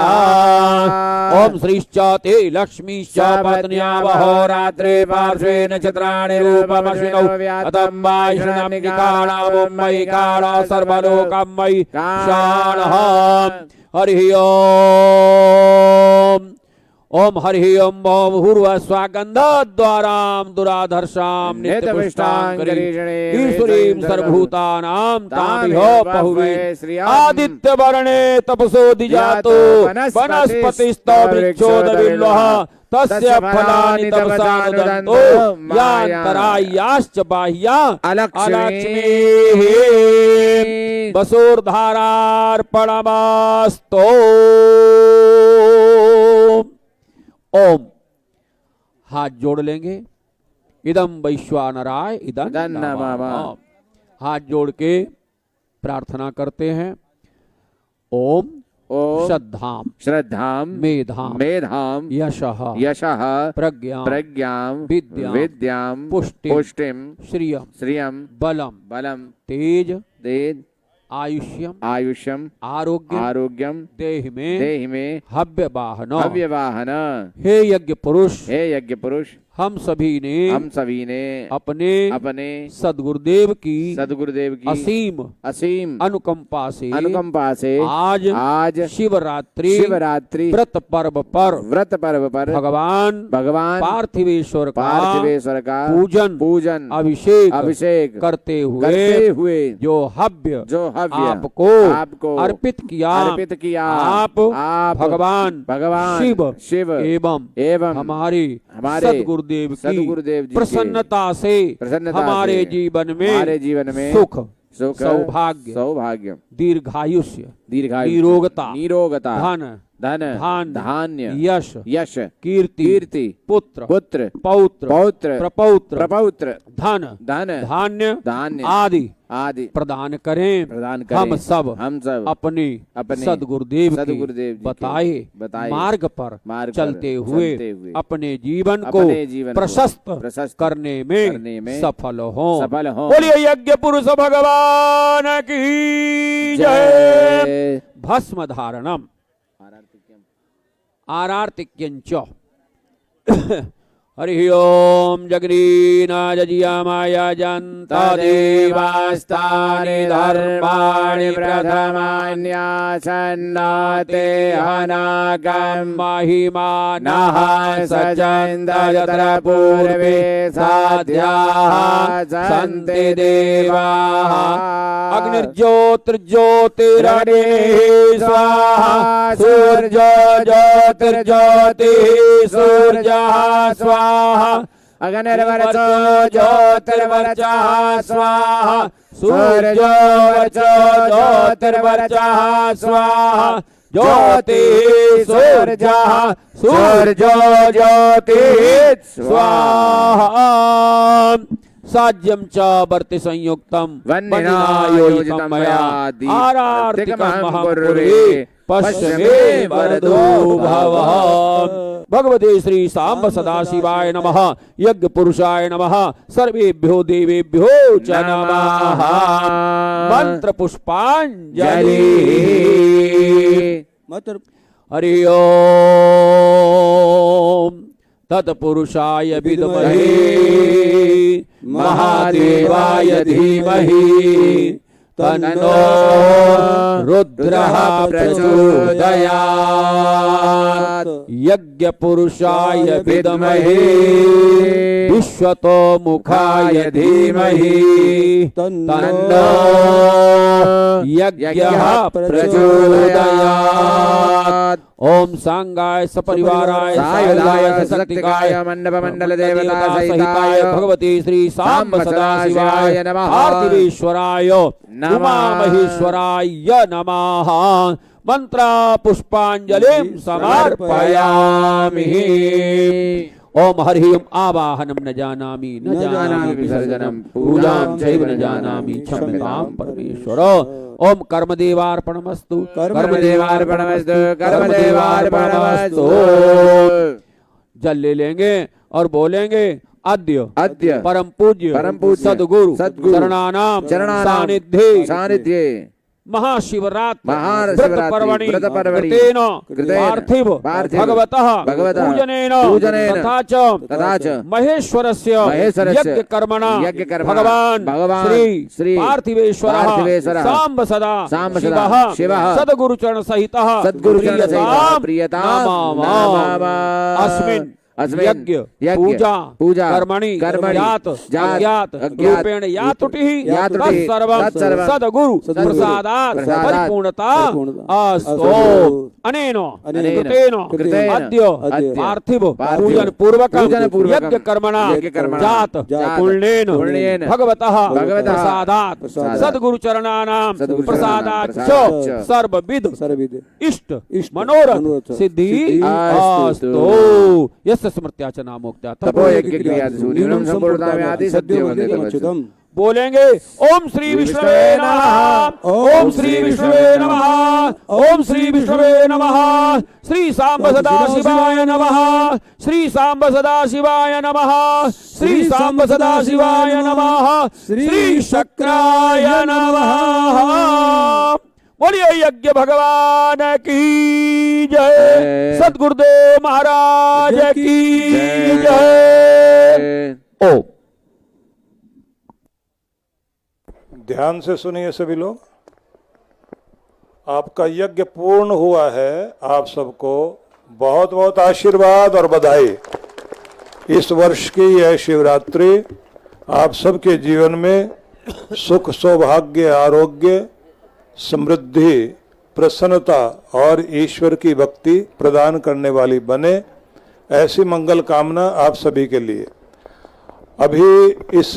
B: ओम श्रीश्च ते लक्ष्मीश्च पत्न्या वहोरात्रे पार्श्वे नक्षत्राणि रूपमश्विनौ अतं वायुष्णमिकाणां मयि काल सर्वलोकं मयि शानः। हरि ओम ओम हरि ओम भूर्व स्वागंधद्वारां दुराधर्षां नित्यपुष्टांगरीषणे ईश्वरीं सर्वभूतानां तामिहो पहुवे आदित्य वर्णे तपसो दिजातो वनस्पतिस्तो वृक्षोदविल्लः तस्य फलानि तपसा नुदन्तो यान्तरायाश्च बाह्या अलक्ष्मीः। बसोर्धारार्पणमस्तु। ओम हाथ जोड़ लेंगे। इदम वैश्वानराय इदं नमः। हाथ जोड़ के प्रार्थना करते हैं। ओम श्रद्धाम
D: श्रद्धाम
B: मेधाम
D: मेधाम
B: यशः
D: यशः
B: प्रज्ञां
D: प्रज्ञां
B: विद्यां
D: विद्यां
B: पुष्टिं
D: श्रियं
B: श्रियं
D: बलम
B: तेज
D: तेज
B: आयुष्यम
D: आयुष्यम
B: आरोग्यम देहि में हव्य वाहन। हे यज्ञ पुरुष हम सभी ने अपने सदगुरुदेव की असीम अनुकंपा से आज शिवरात्रि व्रत पर्व पर भगवान पार्थिवेश्वर का पूजन अभिषेक करते हुए जो हव्य आपको अर्पित किया आप भगवान शिव एवं हमारे सदगुरुदेव की प्रसन्नता से हमारे जीवन में सुख सौभाग्य दीर्घायुष्य निरोगता धान्य यश कीर्ति पुत्र प्रपौत्र धन धान्य आदि प्रदान करें। हम सब अपने सदगुरुदेव की बताए मार्ग पर चलते हुए अपने जीवन को प्रशस्त करने में सफल हों। बोलिए यज्ञ पुरुष भगवान की जय। भस्म धारणम आरार्तिक्यंच। हरि ओम जगरीना जजियामाया जन्ता देवास्तानि धर्माणि प्रथमान्यासन्नाते अनागं महिमानः सचन्द यत्र पूर्वे साध्याः सन्ति देवाः। अग्निर्ज्योतिर्ज्योतिरग्निः स्वाहा सूर्यो ज्योतिर्ज्योतिः सूर्यः स्वाहा अग्निर्वर्चो ज्योतिर्वर्चः स्वाहा सूर्यो वर्चो ज्योतिर्वर्चः स्वाहा ज्योतिः सूर्यो ज्योतिः स्वाहा। साज्यं च वर्ति संयुक्तं वन्निनायोजितं मया आरार्तिकमहं कुर्वे पश्य मे वरदो भवः। भगवते श्री सांब सदाशिवाय नमः। यज्ञ पुरुषाय नमः। सर्वेभ्यो देवेभ्यो च नमः। मंत्र पुष्पांजलि। हरि ओम
A: तत्पुरुषाय विद्महे महादेवाय धीमहि तन्नो रुद्रः प्रचोदयात्। यज्ञ पुरुषाय विद्महे विश्वतो मुखाय धीमहि तन्नो यज्ञः प्रचोदयात्। ओम सांगाय सपरिवाराय सायुधाय सशक्तिकाय
B: मंडप मंडल देवता सहिताय
A: भगवती श्री सांब सदाशिवाय
B: नमः।
A: पार्थिवेश्वराय
B: नमः।
A: उमा महेश्वराय नमः। मंत्र पुष्पांजलिं समर्पयामि। ओम हरि ओम आवाहनम न जानामि न जानामि विसर्जनम पूजां चैव न जानामि क्षम्यतां परमेश्वर। ओम कर्मदेवार्पणमस्तु
B: कर्मदेवार्पणमस्तु कर्मदेवार्पणमस्तु।
A: जल ले लेंगे और बोलेंगे अद्य
B: अद्य
A: परम पूज्य सद्गुरु चरणानाम सानिध्ये
B: सानिध्ये
A: महाशिवरात्रि
B: महाशिवरात्रि
A: व्रतपर्वणि
B: व्रतपर्वणि
A: कृतेन
B: कृतेन
A: पार्थिव
B: पार्थिव
A: भगवतः
B: भगवतः
A: पूजनेन
B: पूजनेन
A: तथा च
B: महेश्वरस्य
A: यज्ञकर्मणा भगवान् श्री पार्थिवेश्वरः सांब सदा शिवः सद्गुरुचरण सहितः
B: प्रियताम्
A: अस्मिन् यज्ञ पूजा कर्मणि ज्ञात रूपेण या त्रुटिः तत्सर्वं सद्गुरु प्रसादात् परिपूर्णता अस्तु। अनेन कृतेन अद्य पार्थिव पूजन पूर्वकं यज्ञ कर्मणा जात पुण्येन भगवतः प्रसादात् सद्गुरु चरणानां प्रसादात् च सर्वविध इष्ट मनोरथ सिद्धि अस्तु। यस्य स्मृत्या च नामोक्त्या
B: तपोयज्ञक्रियादिषु संपूर्णतामें आदि सत्यो वंदितम्।
A: बोलेंगे ओम श्री विष्णवे नमः ओम श्री विष्णवे नमः ओम श्री विष्णवे नमः श्री सांब सदाशिवाय नमः श्री सांब सदाशिवाय नमः श्री सांब सदाशिवाय नमः श्री शक्राय नमः। बोलिए यज्ञ भगवान की जय, सद्गुरुदेव महाराज की जय। ओ
C: ध्यान से सुनिए सभी लोग, आपका यज्ञ पूर्ण हुआ है। आप सबको बहुत बहुत आशीर्वाद और बधाई। इस वर्ष की यह शिवरात्रि आप सबके जीवन में सुख सौभाग्य आरोग्य समृद्धि प्रसन्नता और ईश्वर की भक्ति प्रदान करने वाली बने, ऐसी मंगल कामना आप सभी के लिए। अभी इस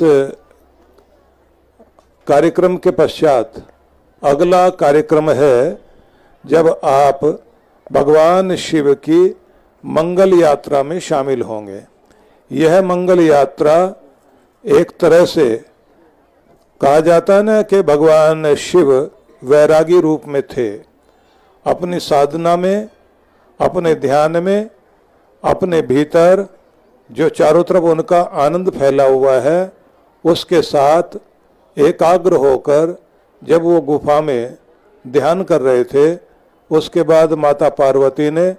C: कार्यक्रम के पश्चात अगला कार्यक्रम है जब आप भगवान शिव की मंगल यात्रा में शामिल होंगे। यह मंगल यात्रा एक तरह से कहा जाता है ना कि भगवान शिव वैरागी रूप में थे। अपनी साधना में, अपने ध्यान में, अपने भीतर जो चारों तरफ उनका आनंद फैला हुआ है, उसके साथ एकाग्र होकर जब वो गुफा में ध्यान कर रहे थे, उसके बाद माता पार्वती ने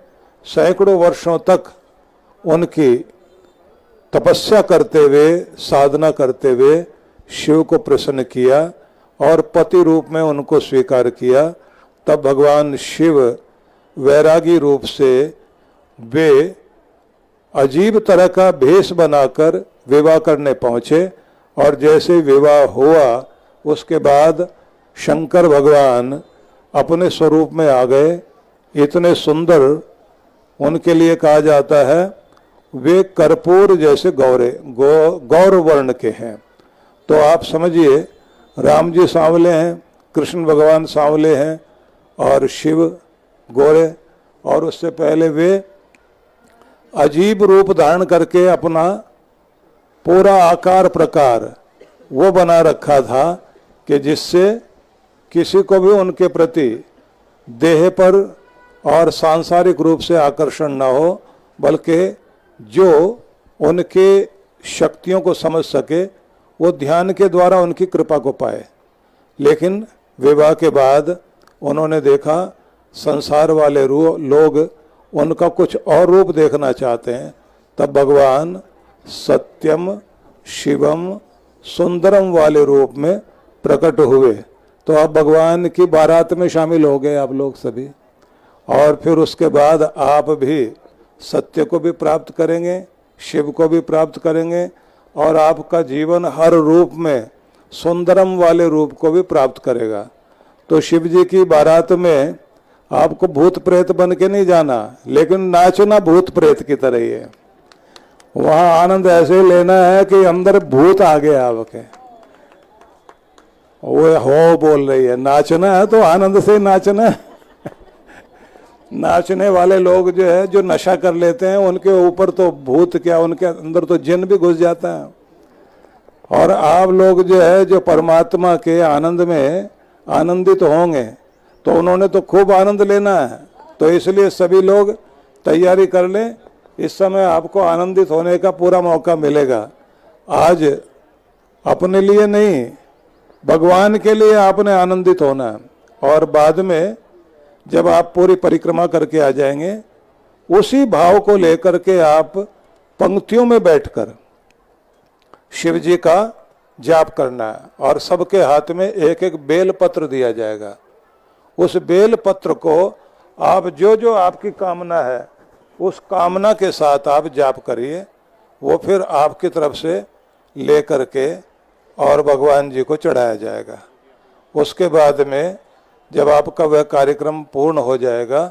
C: सैकड़ों वर्षों तक उनकी तपस्या करते हुए, साधना करते हुए शिव को प्रसन्न किया और पति रूप में उनको स्वीकार किया। तब भगवान शिव वैरागी रूप से वे अजीब तरह का भेष बनाकर विवाह करने पहुँचे और जैसे विवाह हुआ उसके बाद शंकर भगवान अपने स्वरूप में आ गए। इतने सुंदर उनके लिए कहा जाता है, वे कर्पूर जैसे गौर वर्ण के हैं। तो आप समझिए, राम जी सांवले हैं, कृष्ण भगवान सांवले हैं और शिव गोरे, और उससे पहले वे अजीब रूप धारण करके अपना पूरा आकार प्रकार वो बना रखा था कि जिससे किसी को भी उनके प्रति देह पर और सांसारिक रूप से आकर्षण न हो, बल्कि जो उनके शक्तियों को समझ सके वो ध्यान के द्वारा उनकी कृपा को पाए। लेकिन विवाह के बाद उन्होंने देखा संसार वाले लोग उनका कुछ और रूप देखना चाहते हैं, तब भगवान सत्यम शिवम सुंदरम वाले रूप में प्रकट हुए। तो अब भगवान की बारात में शामिल हो गए आप लोग सभी, और फिर उसके बाद आप भी सत्य को भी प्राप्त करेंगे, शिव को भी प्राप्त करेंगे, और आपका जीवन हर रूप में सुंदरम वाले रूप को भी प्राप्त करेगा। तो शिव जी की बारात में आपको भूत प्रेत बन के नहीं जाना, लेकिन नाचना भूत प्रेत की तरह ही है। वहां आनंद ऐसे लेना है कि अंदर भूत आ गए आपके, वो हो बोल रही है। नाचना है तो आनंद से नाचना है। नाचने वाले लोग जो है, जो नशा कर लेते हैं, उनके ऊपर तो भूत क्या, उनके अंदर तो जिन भी घुस जाता है। और आप लोग जो है, जो परमात्मा के आनंद में आनंदित होंगे, तो उन्होंने तो खूब आनंद लेना है। तो इसलिए सभी लोग तैयारी कर लें, इस समय आपको आनंदित होने का पूरा मौका मिलेगा। आज अपने लिए नहीं, भगवान के लिए आपने आनंदित होना है। और बाद में जब आप पूरी परिक्रमा करके आ जाएंगे, उसी भाव को लेकर के आप पंक्तियों में बैठकर शिव जी का जाप करना है। और सबके हाथ में एक एक बेल पत्र दिया जाएगा। उस बेल पत्र को आप जो जो आपकी कामना है, उस कामना के साथ आप जाप करिए। वो फिर आपकी तरफ से ले करके और भगवान जी को चढ़ाया जाएगा। उसके बाद में जब आपका वह कार्यक्रम पूर्ण हो जाएगा,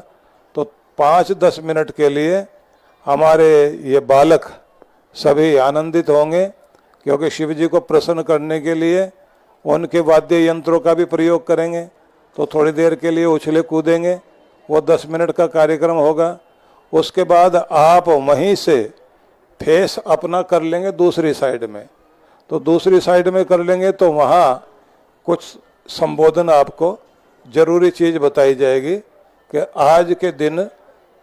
C: तो 5-10 मिनट के लिए हमारे ये बालक सभी आनंदित होंगे, क्योंकि शिव जी को प्रसन्न करने के लिए उनके वाद्य यंत्रों का भी प्रयोग करेंगे। तो थोड़ी देर के लिए उछले कूदेंगे, वो 10 मिनट का कार्यक्रम होगा। उसके बाद आप वहीं से फेस अपना कर लेंगे दूसरी साइड में। तो दूसरी साइड में कर लेंगे तो वहाँ कुछ संबोधन, आपको जरूरी चीज़ बताई जाएगी कि आज के दिन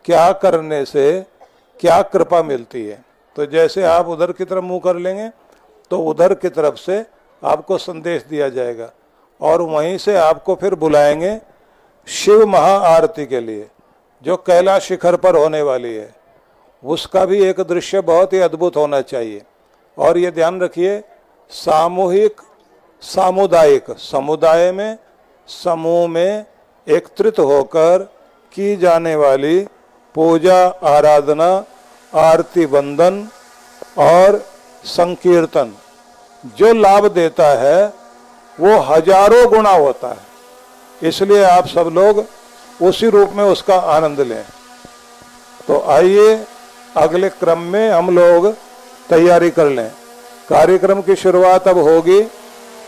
C: क्या करने से क्या कृपा मिलती है। तो जैसे आप उधर की तरफ मुंह कर लेंगे, तो उधर की तरफ से आपको संदेश दिया जाएगा, और वहीं से आपको फिर बुलाएंगे शिव महाआरती के लिए, जो कैलाश शिखर पर होने वाली है। उसका भी एक दृश्य बहुत ही अद्भुत होना चाहिए। और ये ध्यान रखिए, सामूहिक सामुदायिक, समुदाय में समूह में एकत्रित होकर की जाने वाली पूजा, आराधना, आरती, वंदन और संकीर्तन जो लाभ देता है, वो हजारों गुना होता है। इसलिए आप सब लोग उसी रूप में उसका आनंद लें। तो आइए अगले क्रम में हम लोग तैयारी कर लें। कार्यक्रम की शुरुआत अब होगी।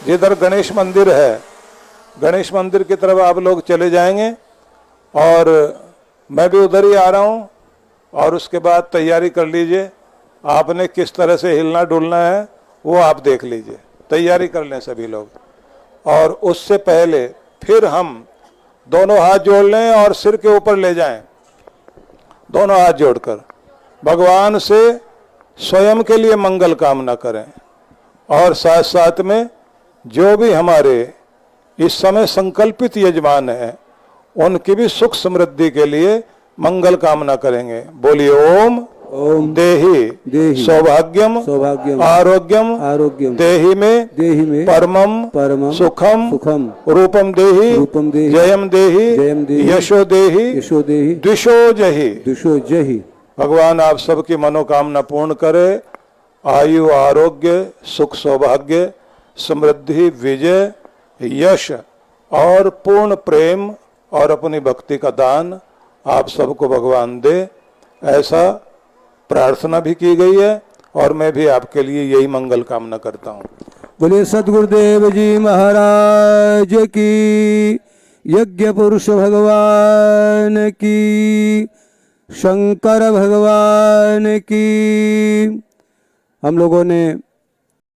C: जिधर गणेश मंदिर है, गणेश मंदिर की तरफ आप लोग चले जाएंगे, और मैं भी उधर ही आ रहा हूँ। और उसके बाद तैयारी कर लीजिए, आपने किस तरह से हिलना डुलना है वो आप देख लीजिए। तैयारी कर लें सभी लोग। और उससे पहले फिर हम दोनों हाथ जोड़ लें और सिर के ऊपर ले जाएं, दोनों हाथ जोड़कर भगवान से स्वयं के लिए मंगल कामना करें। और साथ साथ में जो भी हमारे इस समय संकल्पित यजमान हैं, उनकी भी सुख समृद्धि के लिए मंगल कामना करेंगे। बोलिए ओम
B: ओम
C: देहि
B: देहि
C: सौभाग्यम
B: सौभाग्यम
C: आरोग्यम
B: आरोग्यम
C: देहि में
B: परमम
C: परमम सुखम
B: सुखम
C: रूपम देहि जयम देहि यशो देहि द्विषो जहि। भगवान आप सबकी मनोकामना पूर्ण करे। आयु, आरोग्य, सुख, सौभाग्य, समृद्धि, विजय, यश और पूर्ण प्रेम और अपनी भक्ति का दान आप सबको भगवान दे, ऐसा प्रार्थना भी की गई है। और मैं भी आपके लिए यही मंगल कामना करता हूँ।
B: बोले सद्गुरुदेव जी महाराज की, यज्ञ पुरुष भगवान की, शंकर भगवान की। हम लोगों ने